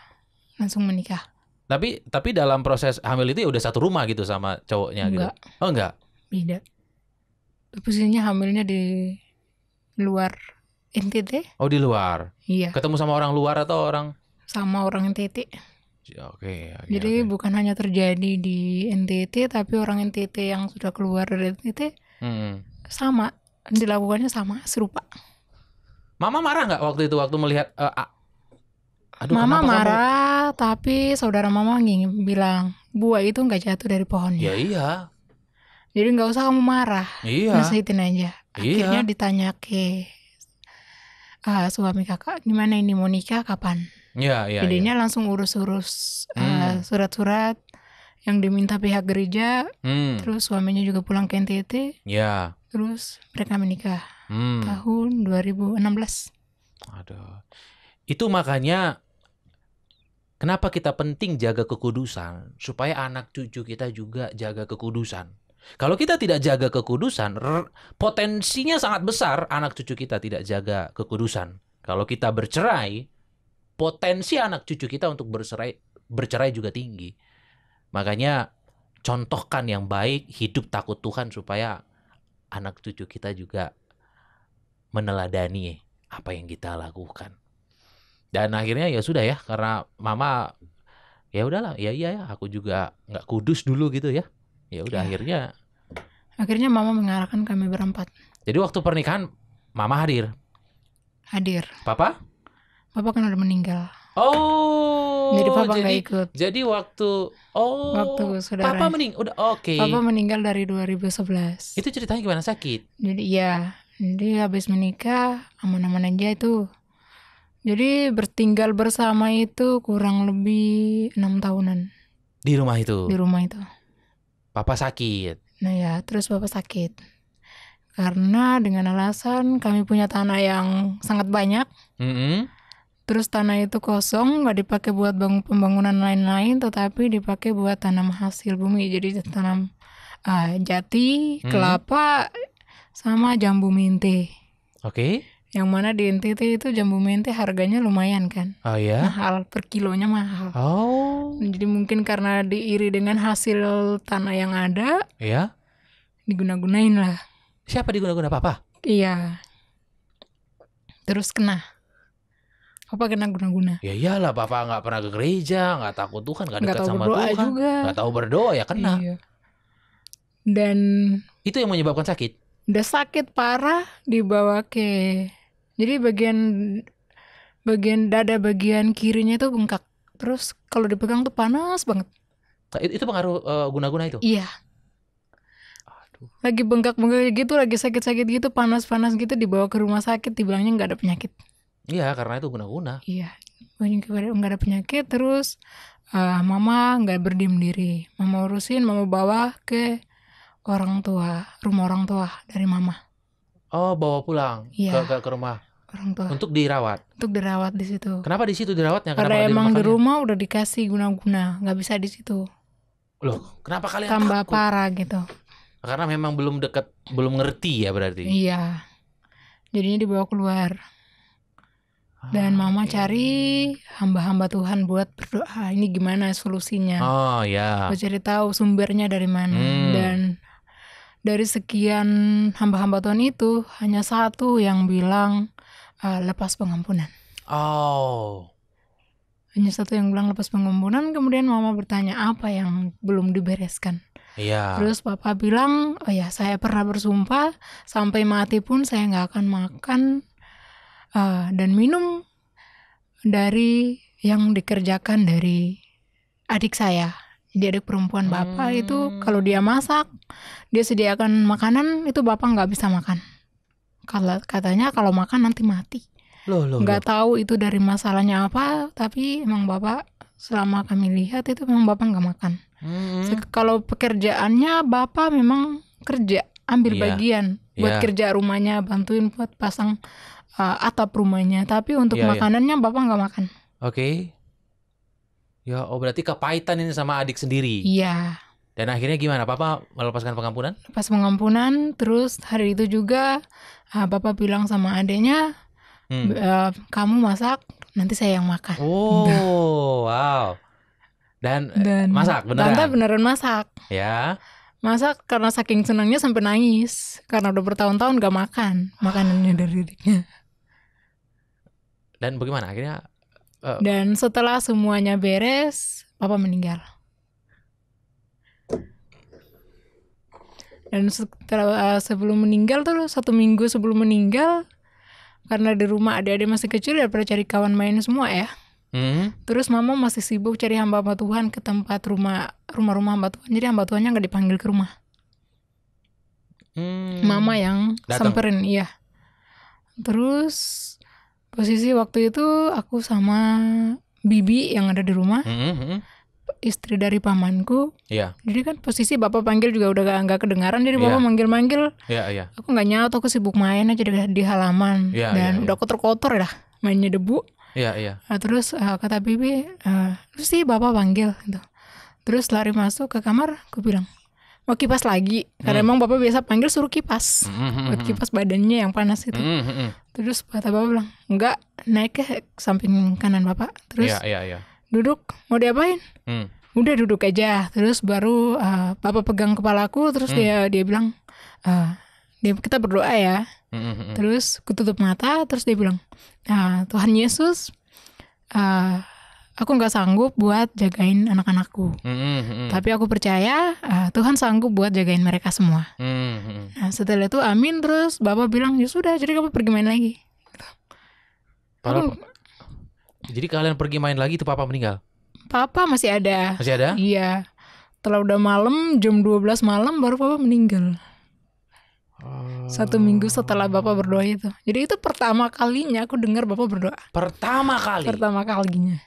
langsung menikah. Tapi dalam proses hamil itu ya udah satu rumah gitu sama cowoknya? Enggak. Gitu? Oh enggak? Beda. Posisinya hamilnya di luar NTT. Oh, di luar? Iya. Ketemu sama orang luar atau orang? Sama orang NTT. Oke. Jadi bukan hanya terjadi di NTT, tapi orang NTT yang sudah keluar dari NTT sama, dilakukannya sama, serupa. Mama marah nggak waktu itu, waktu melihat? Mama marah, tapi saudara mama bilang, buah itu nggak jatuh dari pohonnya. Ya iya. Jadi nggak usah kamu marah, nasihatin aja. Akhirnya ditanya ke suami kakak, gimana ini mau nikah kapan? Iya. Jadinya langsung urus-urus surat-surat yang diminta pihak gereja. Terus suaminya juga pulang ke NTT. Iya. Terus mereka menikah tahun 2016. Aduh. Itu makanya kenapa kita penting jaga kekudusan, supaya anak cucu kita juga jaga kekudusan. Kalau kita tidak jaga kekudusan, potensinya sangat besar anak cucu kita tidak jaga kekudusan. Kalau kita bercerai, potensi anak cucu kita untuk bercerai juga tinggi. Makanya contohkan yang baik, hidup takut Tuhan supaya anak cucu kita juga meneladani apa yang kita lakukan. Dan akhirnya ya sudah ya, karena mama ya udahlah, ya aku juga nggak kudus dulu gitu ya. Ya udah Ya. Akhirnya mama mengarahkan kami berempat. Jadi waktu pernikahan mama hadir. Papa? Papa kan udah meninggal. Oh. Jadi papa nggak ikut. Jadi waktu saudara. Papa meninggal. Udah oke. Papa meninggal dari 2011. Itu ceritanya gimana, sakit? Jadi habis menikah aman-aman aja itu. Jadi bertinggal bersama itu kurang lebih 6 tahunan. Di rumah itu? Di rumah itu. Papa sakit? Nah ya, terus papa sakit. Karena dengan alasan kami punya tanah yang sangat banyak. Terus tanah itu kosong, nggak dipakai buat pembangunan lain-lain, tetapi dipakai buat tanam hasil bumi. Jadi tanam jati, kelapa, sama jambu mente. Oke. Yang mana di NTT itu jambu mente harganya lumayan kan. Oh ya? Mahal, per kilonya mahal. Oh. Jadi mungkin karena diiri dengan hasil tanah yang ada, ya, diguna-gunain lah. Siapa diguna-guna, Papa? Iya. Terus kena. Papa kena guna-guna. Ya iyalah, Papa nggak pernah ke gereja, nggak takut Tuhan, nggak dekat sama Tuhan, juga. Nggak tahu berdoa ya kena. Iya. Dan itu yang menyebabkan sakit. Udah sakit parah, dibawa ke. Jadi bagian dada bagian kirinya itu bengkak. Terus kalau dipegang tuh panas banget. Itu pengaruh guna-guna itu? Iya. Aduh. Lagi bengkak-bengkak gitu, lagi sakit-sakit gitu, panas-panas gitu, dibawa ke rumah sakit, dibilangnya nggak ada penyakit. Iya, karena itu guna-guna. Iya, nggak ada penyakit. Terus mama nggak berdiam diri. Mama urusin, mama bawa ke rumah orang tua dari mama. Oh, bawa pulang ke rumah orang tua. Untuk dirawat. Untuk dirawat di situ. Kenapa di situ dirawatnya? Karena emang di rumah udah dikasih guna-guna, nggak bisa di situ. Loh, kenapa kalian tambah takut? Parah gitu. Karena memang belum dekat, belum ngerti ya berarti. Iya. Jadinya dibawa keluar. Dan mama cari hamba-hamba Tuhan buat berdoa. Ini gimana solusinya? Oh ya. Gue cari tahu sumbernya dari mana. Dan dari sekian hamba-hamba Tuhan itu hanya satu yang bilang lepas pengampunan. Oh. Hanya satu yang bilang lepas pengampunan. Kemudian mama bertanya apa yang belum dibereskan. Iya. Terus papa bilang, oh ya saya pernah bersumpah sampai mati pun saya nggak akan makan dan minum dari yang dikerjakan dari adik saya. Jadi adik perempuan bapak itu kalau dia masak, dia sediakan makanan, itu bapak nggak bisa makan. Katanya kalau makan nanti mati. Nggak tahu itu dari masalahnya apa, tapi emang bapak selama kami lihat itu memang bapak nggak makan. Kalau pekerjaannya bapak memang kerja, ambil bagian buat kerja rumahnya, bantuin buat pasang atap rumahnya. Tapi untuk makanannya bapak nggak makan. Oke. Ya, berarti kepahitan ini sama adik sendiri. Iya. Dan akhirnya gimana? Papa melepaskan pengampunan? Lepas pengampunan, terus hari itu juga bapak bilang sama adiknya, kamu masak, nanti saya yang makan. Oh, wow. Dan masak beneran? Tante beneran masak. Ya. Masak karena saking senangnya sampai nangis. Karena udah bertahun-tahun gak makan makanannya dari adiknya. Dan bagaimana akhirnya? Dan setelah semuanya beres, papa meninggal. Dan setelah sebelum meninggal tuh 1 minggu sebelum meninggal, karena di rumah adik-adik masih kecil daripada cari kawan main semua ya. Terus mama masih sibuk cari hamba-hamba Tuhan ke tempat rumah-rumah hamba Tuhan. Jadi hamba Tuhannya nggak dipanggil ke rumah. Mama yang samperin, iya. Terus posisi waktu itu aku sama bibi yang ada di rumah, istri dari pamanku. Iya. Jadi kan posisi bapak panggil juga udah nggak kedengaran, jadi bapak manggil-manggil. Iya. Aku nggak nyaut, aku sibuk main aja di halaman. Dan udah kotor-kotor dah, mainnya debu. Iya. Nah, terus kata bibi, terus sih bapak panggil gitu. Terus lari masuk ke kamar, aku bilang, mau kipas lagi. Karena emang bapak biasa panggil suruh kipas. Buat kipas badannya yang panas itu. Terus kata bapak bilang, enggak, naik ke samping kanan bapak. Terus Iya. duduk, mau diapain? Udah duduk aja. Terus baru bapak pegang kepalaku. Terus dia bilang, kita berdoa ya. Terus aku tutup mata. Terus dia bilang, Tuhan Yesus, aku nggak sanggup buat jagain anak-anakku. Tapi aku percaya Tuhan sanggup buat jagain mereka semua. Nah, setelah itu amin. Terus bapak bilang, ya sudah, jadi kamu pergi main lagi. Jadi kalian pergi main lagi itu papa meninggal? Papa masih ada. Masih ada? Iya. Setelah udah malam, jam 12 malam baru papa meninggal. 1 minggu setelah bapak berdoa itu. Jadi itu pertama kalinya aku dengar bapak berdoa. Pertama kali? Pertama kalinya.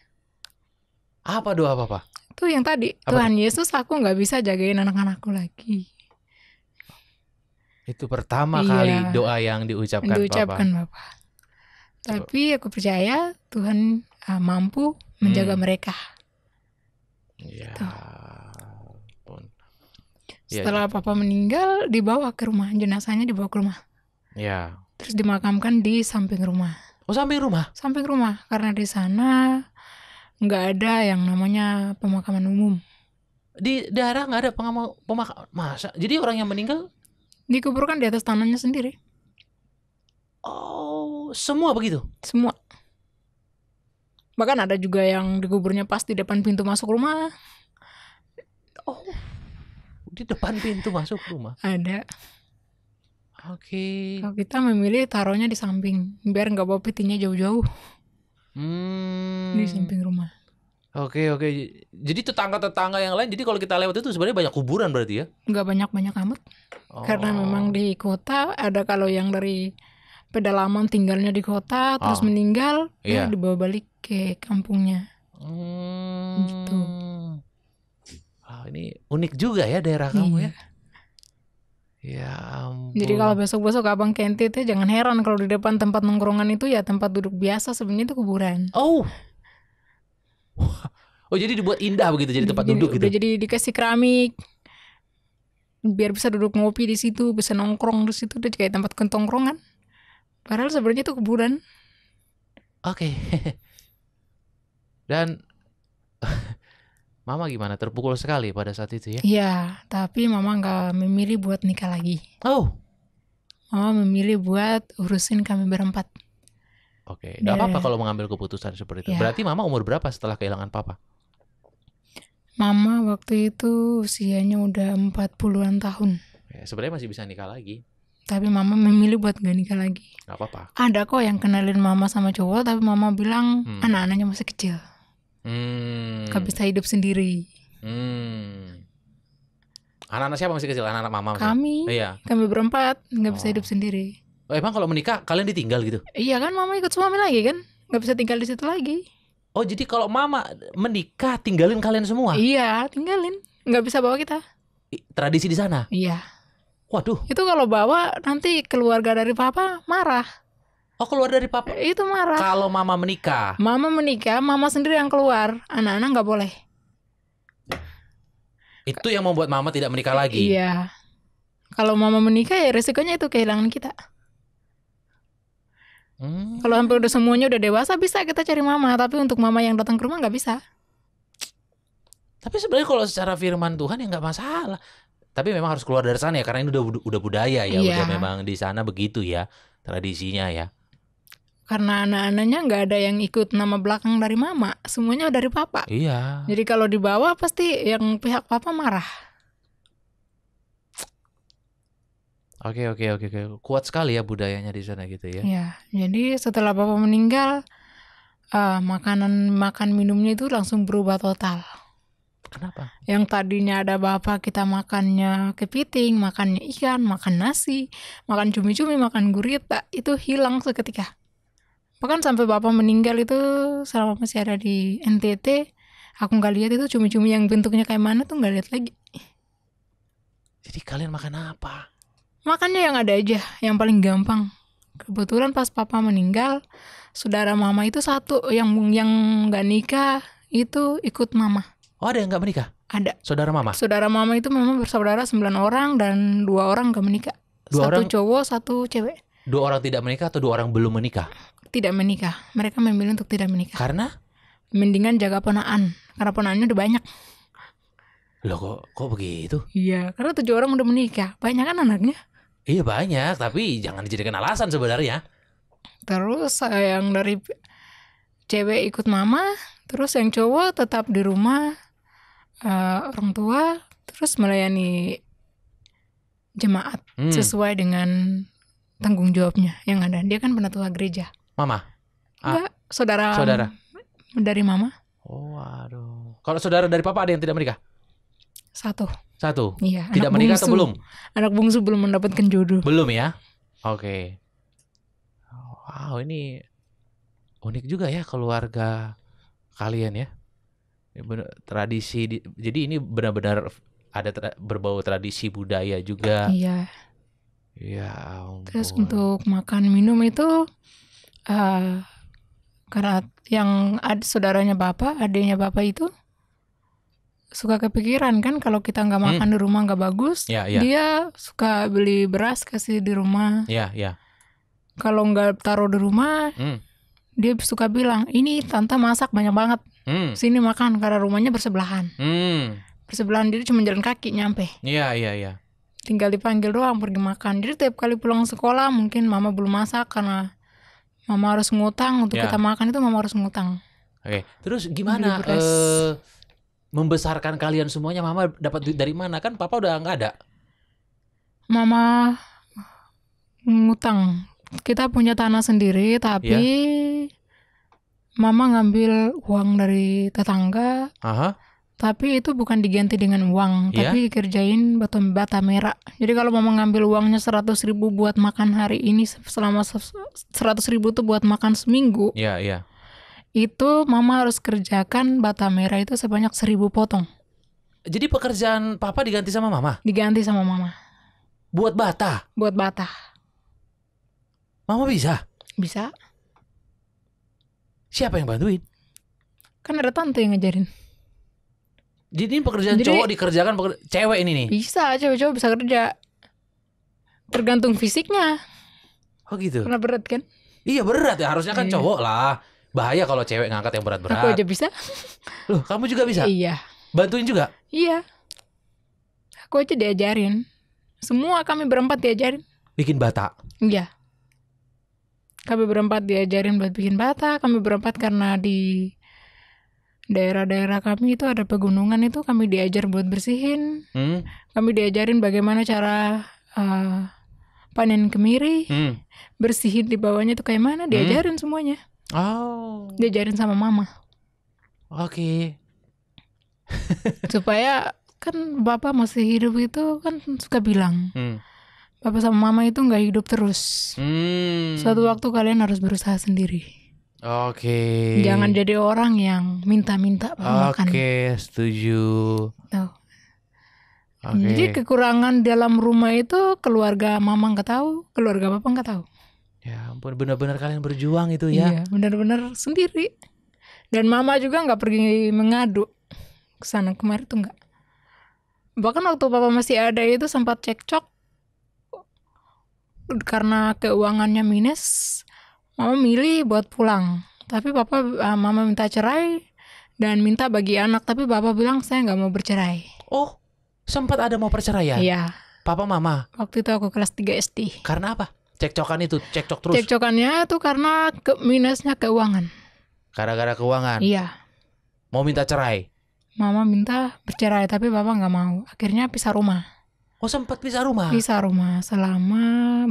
Apa doa papa? Itu yang tadi. Apa Tuhan Yesus, aku gak bisa jagain anak-anakku lagi. Itu pertama Iya. kali doa yang diucapkan Bapak. Tapi aku percaya Tuhan mampu menjaga mereka. Ya pun. Setelah papa meninggal, dibawa ke rumah. Jenazahnya dibawa ke rumah. Ya. Terus dimakamkan di samping rumah. Oh, samping rumah? Samping rumah. Karena di sana nggak ada yang namanya pemakaman umum. Di daerah nggak ada pemakaman? Masa? Jadi orang yang meninggal dikuburkan di atas tanahnya sendiri. Oh, semua begitu? Semua. Bahkan ada juga yang dikuburnya pas di depan pintu masuk rumah. Oh, di depan pintu masuk rumah? Ada. Oke. Kalau kita memilih taruhnya di samping, biar nggak bawa petinya jauh-jauh. Di samping rumah. Oke. Jadi tetangga-tetangga yang lain, jadi kalau kita lewat itu sebenarnya banyak kuburan berarti ya? Nggak banyak-banyak amat. Karena memang di kota ada, kalau yang dari pedalaman tinggalnya di kota terus meninggal, dia dibawa balik ke kampungnya. Gitu. Ini unik juga ya daerah kamu ya. Ya ampun. Jadi kalau besok-besok abang ke NTT jangan heran kalau di depan tempat nongkrongan itu ya tempat duduk biasa, sebenarnya itu kuburan. Oh, jadi dibuat indah begitu, jadi tempat duduk gitu. Jadi dikasih keramik biar bisa duduk ngopi di situ, bisa nongkrong di situ, udah kayak tempat tongkrongan. Padahal sebenarnya itu kuburan. Oke. Dan Mama gimana? Terpukul sekali pada saat itu ya? Iya, tapi Mama nggak memilih buat nikah lagi. Oh. Mama memilih buat urusin kami berempat. Oke, nggak apa-apa kalau mengambil keputusan seperti itu. Ya. Berarti Mama umur berapa setelah kehilangan Papa? Mama waktu itu usianya udah 40-an tahun. Ya, sebenarnya masih bisa nikah lagi. Tapi Mama memilih buat gak nikah lagi. Nggak apa-apa. Ada kok yang kenalin Mama sama cowok, tapi Mama bilang anak-anaknya masih kecil. Gak bisa hidup sendiri. Anak-anak siapa masih kecil? Anak-anak Mama masih? Kami, Iya. kami berempat gak bisa hidup sendiri. Oh, emang kalau menikah kalian ditinggal gitu? Iya kan, Mama ikut suami lagi kan, gak bisa tinggal di situ lagi. Oh, jadi kalau Mama menikah tinggalin kalian semua? Iya, tinggalin, gak bisa bawa kita. Tradisi di sana? Iya. Waduh. Itu kalau bawa nanti keluarga dari Papa marah. Oh, keluar dari Papa? Itu marah. Kalau Mama menikah? Mama menikah, Mama sendiri yang keluar, anak-anak gak boleh. Itu yang membuat Mama tidak menikah lagi? Iya. Kalau Mama menikah ya resikonya itu kehilangan kita. Kalau sampai udah semuanya udah dewasa bisa kita cari Mama, tapi untuk Mama yang datang ke rumah nggak bisa. Tapi sebenarnya kalau secara firman Tuhan ya nggak masalah. Tapi memang harus keluar dari sana ya, karena ini udah budaya ya, udah memang di sana begitu ya tradisinya ya. Karena anak-anaknya nggak ada yang ikut nama belakang dari Mama, semuanya dari Papa. Iya. Jadi kalau dibawa pasti yang pihak Papa marah. Oke. Kuat sekali ya budayanya di sana gitu ya. Ya, jadi setelah Papa meninggal, makan minumnya itu langsung berubah total. Kenapa? Yang tadinya ada Bapak kita makannya kepiting, makannya ikan, makan nasi, makan cumi-cumi, makan gurita, itu hilang seketika. Bahkan sampai Bapak meninggal itu selama masih ada di NTT, aku nggak lihat itu cumi-cumi yang bentuknya kayak mana tuh nggak lihat lagi. Jadi kalian makan apa? Makannya yang ada aja, yang paling gampang. Kebetulan pas Papa meninggal, saudara Mama itu satu yang nggak nikah itu ikut Mama. Oh, ada yang nggak menikah? Ada. Saudara mama? Saudara mama itu memang bersaudara 9 orang dan 2 orang gak menikah. 2 Satu orang? cowok, 1 cewek. 2 orang tidak menikah atau 2 orang belum menikah? Tidak menikah. Mereka memilih untuk tidak menikah. Karena? Mendingan jaga ponaan. Karena ponaannya udah banyak. Loh kok begitu? Iya, karena 7 orang udah menikah. Banyak kan anaknya? Iya banyak, tapi jangan dijadikan alasan sebenarnya. Terus yang dari cewek ikut mama, terus yang cowok tetap di rumah orang tua, terus melayani jemaat sesuai dengan tanggung jawabnya yang ada. Dia kan penatua gereja. Mama? Enggak, saudara dari mama. Oh aduh. Kalau saudara dari papa ada yang tidak menikah? Satu. Iya. Tidak menikah atau belum? Anak bungsu belum mendapatkan jodoh. Belum ya? Oke. Wow, ini unik juga ya keluarga kalian ya. Tradisi jadi ini benar-benar ada berbau tradisi budaya juga. Iya. Ya ampun. Terus untuk makan minum itu karena yang saudaranya bapak, adiknya bapak itu suka kepikiran kan kalau kita nggak makan di rumah nggak bagus. Ya. Dia suka beli beras kasih di rumah. Ya. Kalau nggak taruh di rumah, dia suka bilang, ini tante masak banyak banget. Sini makan, karena rumahnya bersebelahan. Bersebelahan, jadi cuma jalan kaki nyampe. Iya. Tinggal dipanggil doang pergi makan. Jadi tiap kali pulang sekolah mungkin mama belum masak karena mama harus ngutang untuk kita makan, itu mama harus ngutang. Oke. Terus gimana membesarkan kalian semuanya? Mama dapat duit dari mana? Kan papa udah nggak ada. Mama ngutang. Kita punya tanah sendiri, tapi mama ngambil uang dari tetangga. Tapi itu bukan diganti dengan uang, tapi dikerjain bata merah. Jadi kalau mama ngambil uangnya 100.000 buat makan hari ini, selama 100.000 itu buat makan seminggu. Iya. Itu mama harus kerjakan bata merah itu sebanyak 1.000 potong. Jadi pekerjaan papa diganti sama mama? Diganti sama mama. Buat bata? Buat bata. Mama bisa? Bisa. Siapa yang bantuin? Kan ada tante yang ngajarin. Jadi ini pekerjaan cowok dikerjakan cewek ini nih? Bisa, cewek-cewek bisa kerja. Tergantung fisiknya. Oh gitu? Karena berat kan? Iya berat ya, harusnya kan cowok lah. Bahaya kalau cewek ngangkat yang berat-berat. Aku aja bisa. Loh, kamu juga bisa? Iya. Bantuin juga? Iya. Aku aja diajarin. Semua kami berempat diajarin. Bikin bata? Iya. Kami berempat diajarin buat bikin bata. Kami berempat karena di daerah-daerah kami itu ada pegunungan, itu kami diajar buat bersihin. Kami diajarin bagaimana cara panen kemiri. Bersihin di bawahnya itu kayak mana, diajarin semuanya. Oh. Diajarin sama mama. Oke. Supaya kan bapak masih hidup itu kan suka bilang, bapak sama mama itu nggak hidup terus. Suatu waktu kalian harus berusaha sendiri. Oke. Jangan jadi orang yang minta-minta makan. Oke, setuju. Tuh. Jadi kekurangan dalam rumah itu keluarga mama nggak tahu, keluarga bapak nggak tahu. Ya ampun, benar-benar kalian berjuang itu ya. Iya, benar-benar sendiri. Dan mama juga nggak pergi mengadu kesana kemari tuh nggak. Bahkan waktu papa masih ada itu sempat cekcok karena keuangannya minus. Mama milih buat pulang. Tapi mama minta cerai dan minta bagi anak. Tapi papa bilang saya nggak mau bercerai. Oh, sempat ada mau perceraian? Iya. Papa mama? Waktu itu aku kelas 3 SD. Karena apa? Cekcokan itu, cekcok terus? Cekcokannya itu karena minusnya keuangan. Gara-gara keuangan? Iya. Mau minta cerai? Mama minta bercerai, tapi papa nggak mau. Akhirnya pisah rumah. Oh, sempat pisah rumah? Pisah rumah selama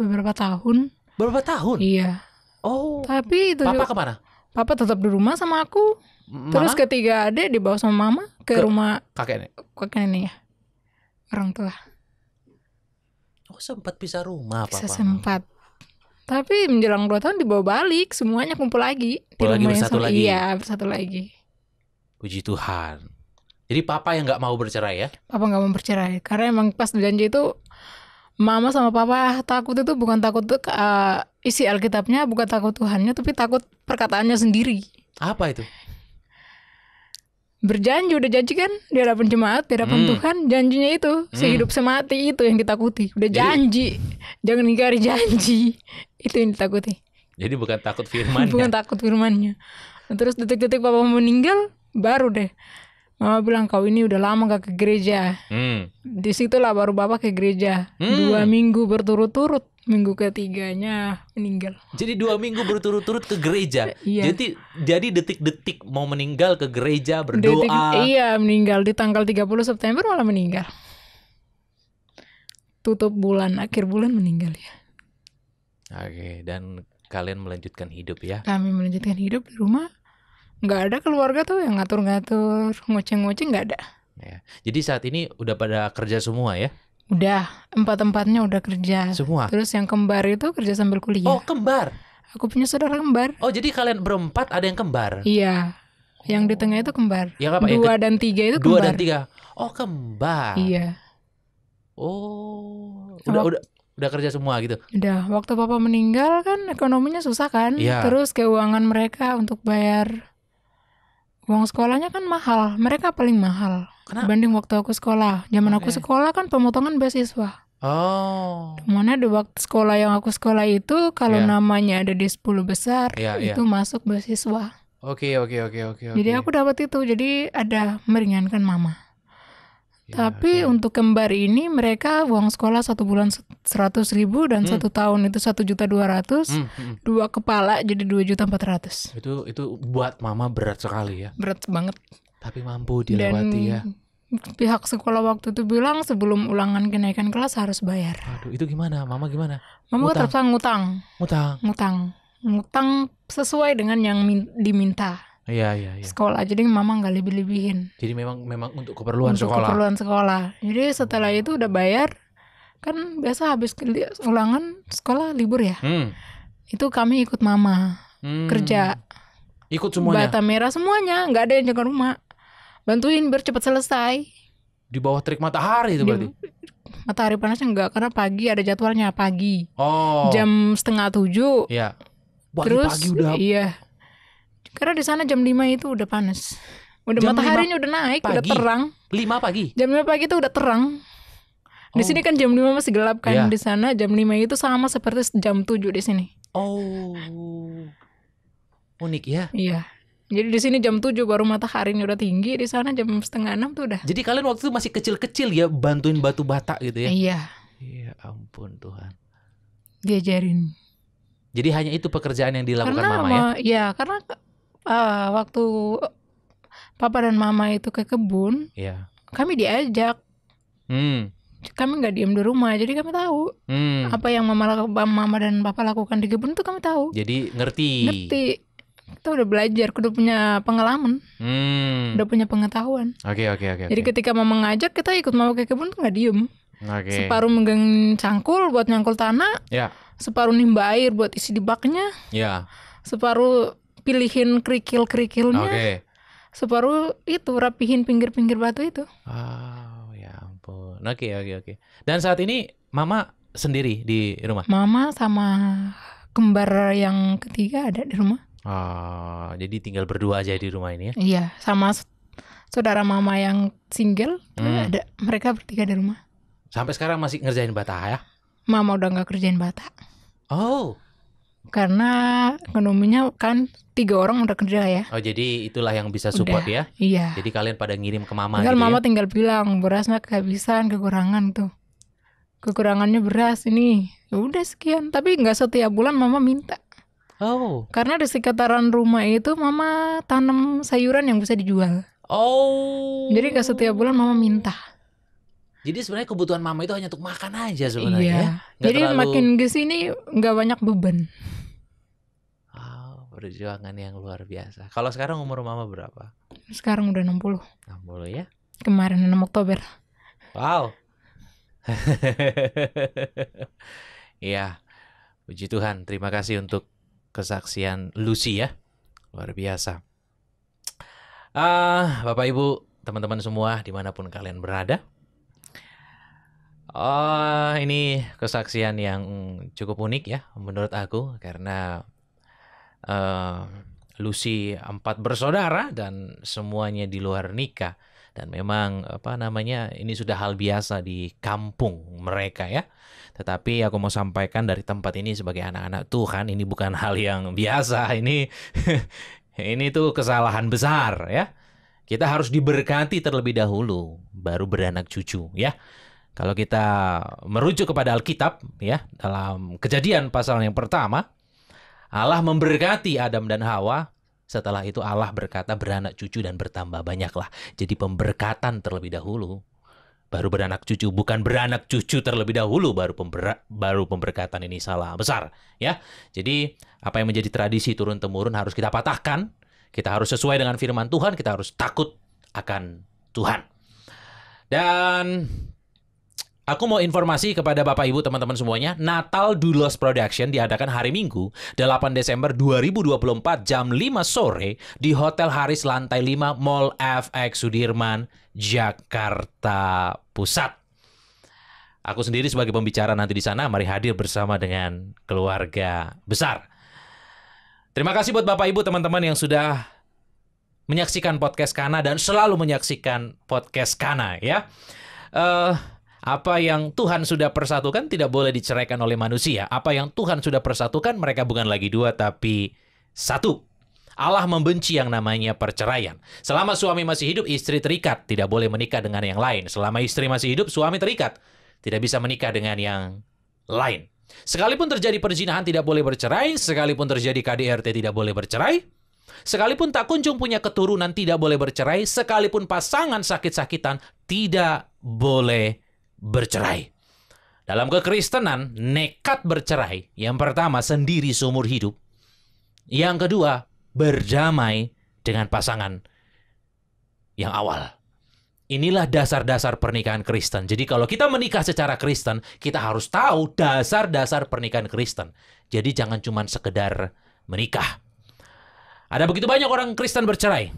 beberapa tahun. Berapa tahun? Iya. Oh. Tapi itu papa kemana? Papa tetap di rumah sama aku. Terus ketiga adik dibawa sama mama ke rumah kakek nenek ya, orang tua. Oh, sempat pisah rumah papa? Sempat. Tapi menjelang 2 tahun dibawa balik, semuanya kumpul lagi. Bersatu lagi? Iya, bersatu lagi. Puji Tuhan. Jadi papa yang nggak mau bercerai ya? Papa nggak mau bercerai karena emang pas janji itu mama sama papa takut itu bukan takut isi Alkitabnya, bukan takut Tuhannya, tapi takut perkataannya sendiri. Apa itu? berjanji, udah janji kan di hadapan jemaat, di hadapan Tuhan, janjinya itu sehidup semati itu yang ditakuti. Udah janji, jangan ingkari janji, itu yang ditakuti. Jadi bukan takut firman. Bukan takut firmannya. Terus detik-detik papa meninggal, baru deh mama bilang, kau ini udah lama gak ke gereja. Disitulah baru bapak ke gereja. 2 minggu berturut-turut. Minggu ketiganya meninggal. Jadi 2 minggu berturut-turut ke gereja. Iya. Jadi detik-detik mau meninggal ke gereja berdoa. Iya, meninggal di tanggal 30 September malah meninggal. Tutup bulan, akhir bulan meninggal ya. Oke, dan kalian melanjutkan hidup ya. Kami melanjutkan hidup di rumah. Nggak ada keluarga tuh yang ngatur-ngatur, ngoceh-ngoceh, nggak ada. Ya. Jadi saat ini udah pada kerja semua ya? Udah, 4-empatnya udah kerja. Semua? Terus yang kembar itu kerja sambil kuliah. Oh, kembar? Aku punya saudara kembar. Oh, jadi kalian berempat ada yang kembar? Iya, yang di tengah itu kembar. Yang apa? 2 dan 3 itu kembar. 2 dan 3. Oh, kembar. Iya. Oh, udah kerja semua gitu? Udah, waktu papa meninggal kan ekonominya susah kan. Iya. Terus keuangan mereka untuk bayar uang sekolahnya kan mahal. Mereka paling mahal. Kenapa? Dibanding waktu aku sekolah. Zaman aku sekolah kan pemotongan beasiswa. Oh. Mana di waktu sekolah yang aku sekolah itu kalau namanya ada di 10 besar itu masuk beasiswa. Oke. Jadi aku dapat itu. Jadi ada meringankan mama. Tapi untuk kembar ini mereka uang sekolah 1 bulan 100.000 dan 1 tahun itu 1.200.000. 2 kepala jadi 2.400.000. Itu buat mama berat sekali ya. Berat banget. Tapi mampu dilewati ya. Pihak sekolah waktu itu bilang sebelum ulangan kenaikan kelas harus bayar. Aduh, itu gimana? Mama gimana? Mama terpaksa ngutang. Ngutang sesuai dengan yang diminta. Iya. Sekolah, jadi mama nggak lebih-lebihin. Jadi memang untuk keperluan sekolah. Keperluan sekolah. Jadi setelah itu udah bayar, kan biasa habis ulangan sekolah libur ya. Itu kami ikut mama kerja. Ikut semuanya. Bata merah semuanya, nggak ada yang jaga rumah. Bantuin biar cepat selesai. Di bawah terik matahari itu berarti? Matahari panasnya enggak, karena pagi ada jadwalnya pagi. Oh. Jam 6:30. Iya. Terus Pagi udah. Iya. Karena di sana jam 5 itu udah panas. Udah Jam mataharinya udah naik, pagi? udah terang. 5 pagi. Jam 5 pagi itu udah terang. Di sini kan jam 5 masih gelap kan. Iya. Di sana jam 5 itu sama seperti jam 7 di sini. Oh. Unik ya. Iya. Jadi di sini jam 7 baru mataharinya udah tinggi, di sana jam 5:30 tuh udah. Jadi kalian waktu itu masih kecil-kecil ya bantuin batu bata gitu ya? Iya. Ya ampun Tuhan. Diajarin. Jadi hanya itu pekerjaan yang dilakukan Karena mama ya? Iya, karena waktu papa dan mama itu ke kebun, Iya. kami diajak. Kami nggak diem di rumah, jadi kami tahu apa yang mama dan papa lakukan di kebun itu kami tahu. Jadi ngerti. Kita udah belajar, udah punya pengalaman, udah punya pengetahuan. Oke. Jadi ketika mama ngajak, kita ikut mama ke kebun tuh nggak diem. Oke. Separuh megang cangkul buat nyangkul tanah, Ya. separuh nimba air buat isi di baknya, Ya. separuh pilihin kerikil-kerikilnya, Oke. separuh itu rapihin pinggir-pinggir batu itu. Oh, ya ampun. Oke. Dan saat ini mama sendiri di rumah? Mama sama kembar yang ketiga ada di rumah. Oh, jadi tinggal berdua aja di rumah ini ya? Iya, sama saudara mama yang single ada, mereka bertiga di rumah. Sampai sekarang masih ngerjain bata ya? Mama udah nggak kerjain bata. Oh. Karena ekonominya kan 3 orang udah kerja ya. Oh, jadi itulah yang bisa support ya? Iya. Jadi kalian pada ngirim ke mama Tinggal gitu mama ya? tinggal bilang berasnya kehabisan, kekurangan tuh. Kekurangannya beras ini. Ya udah sekian, tapi nggak setiap bulan mama minta. Oh. Karena di sekitaran rumah itu mama tanam sayuran yang bisa dijual. Oh. Jadi nggak setiap bulan mama minta. Jadi sebenarnya kebutuhan mama itu hanya untuk makan aja sebenarnya Iya. ya? Nggak Jadi terlalu... makin kesini nggak banyak beban. Oh, perjuangan yang luar biasa. Kalau sekarang umur mama berapa? Sekarang udah 60. 60 ya? Kemarin 6 Oktober. Wow. Iya. Puji Tuhan. Terima kasih untuk kesaksian Lucy ya. Luar biasa. Bapak Ibu, teman-teman semua dimanapun kalian berada. Ini kesaksian yang cukup unik ya menurut aku. Karena Lucy 4 bersaudara dan semuanya di luar nikah. Dan memang ini sudah hal biasa di kampung mereka ya. Tetapi aku mau sampaikan dari tempat ini sebagai anak-anak Tuhan, ini bukan hal yang biasa. Ini tuh kesalahan besar ya. Kita harus diberkati terlebih dahulu, baru beranak cucu ya. Kalau kita merujuk kepada Alkitab ya, dalam Kejadian pasal yang pertama, Allah memberkati Adam dan Hawa. Setelah itu Allah berkata beranak cucu dan bertambah banyaklah. Jadi pemberkatan terlebih dahulu, baru beranak cucu. Bukan beranak cucu terlebih dahulu, baru pemberkatan. Ini salah besar ya. Jadi apa yang menjadi tradisi turun-temurun harus kita patahkan. Kita harus sesuai dengan firman Tuhan. Kita harus takut akan Tuhan. Dan aku mau informasi kepada Bapak Ibu teman-teman semuanya, Natal Doulos Production diadakan hari Minggu 8 Desember 2024 jam 5 sore di Hotel Haris lantai 5 Mall FX Sudirman, Jakarta Pusat. Aku sendiri sebagai pembicara nanti di sana, mari hadir bersama dengan keluarga besar. Terima kasih buat Bapak Ibu teman-teman yang sudah menyaksikan podcast Kana dan selalu menyaksikan podcast Kana ya. Apa yang Tuhan sudah persatukan tidak boleh diceraikan oleh manusia. Apa yang Tuhan sudah persatukan, mereka bukan lagi dua, tapi satu. Allah membenci yang namanya perceraian. Selama suami masih hidup, istri terikat. Tidak boleh menikah dengan yang lain. Selama istri masih hidup, suami terikat. Tidak bisa menikah dengan yang lain. Sekalipun terjadi perzinahan, tidak boleh bercerai. Sekalipun terjadi KDRT, tidak boleh bercerai. Sekalipun tak kunjung punya keturunan, tidak boleh bercerai. Sekalipun pasangan sakit-sakitan, tidak boleh bercerai. Dalam kekristenan, nekat bercerai. Yang pertama, sendiri seumur hidup. Yang kedua, berdamai dengan pasangan yang awal. Inilah dasar-dasar pernikahan Kristen. Jadi kalau kita menikah secara Kristen, kita harus tahu dasar-dasar pernikahan Kristen. Jadi jangan cuma sekedar menikah. Ada begitu banyak orang Kristen bercerai.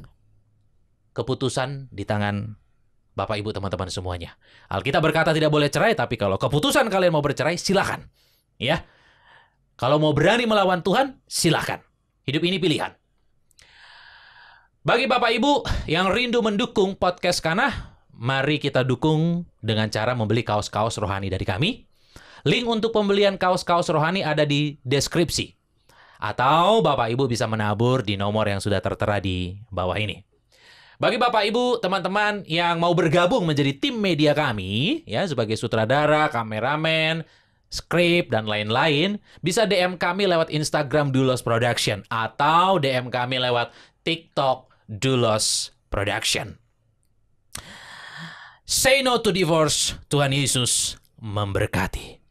Keputusan di tangan Bapak, Ibu, teman-teman semuanya. Alkitab berkata tidak boleh cerai, tapi kalau keputusan kalian mau bercerai, silakan. Ya. Kalau mau berani melawan Tuhan, silakan. Hidup ini pilihan. Bagi Bapak, Ibu yang rindu mendukung podcast Kana, mari kita dukung dengan cara membeli kaos-kaos rohani dari kami. Link untuk pembelian kaos-kaos rohani ada di deskripsi. Atau Bapak, Ibu bisa menabur di nomor yang sudah tertera di bawah ini. Bagi Bapak, Ibu, teman-teman yang mau bergabung menjadi tim media kami, ya sebagai sutradara, kameramen, skrip, dan lain-lain, bisa DM kami lewat Instagram Doulos Production atau DM kami lewat TikTok Doulos Production. Say no to divorce. Tuhan Yesus memberkati.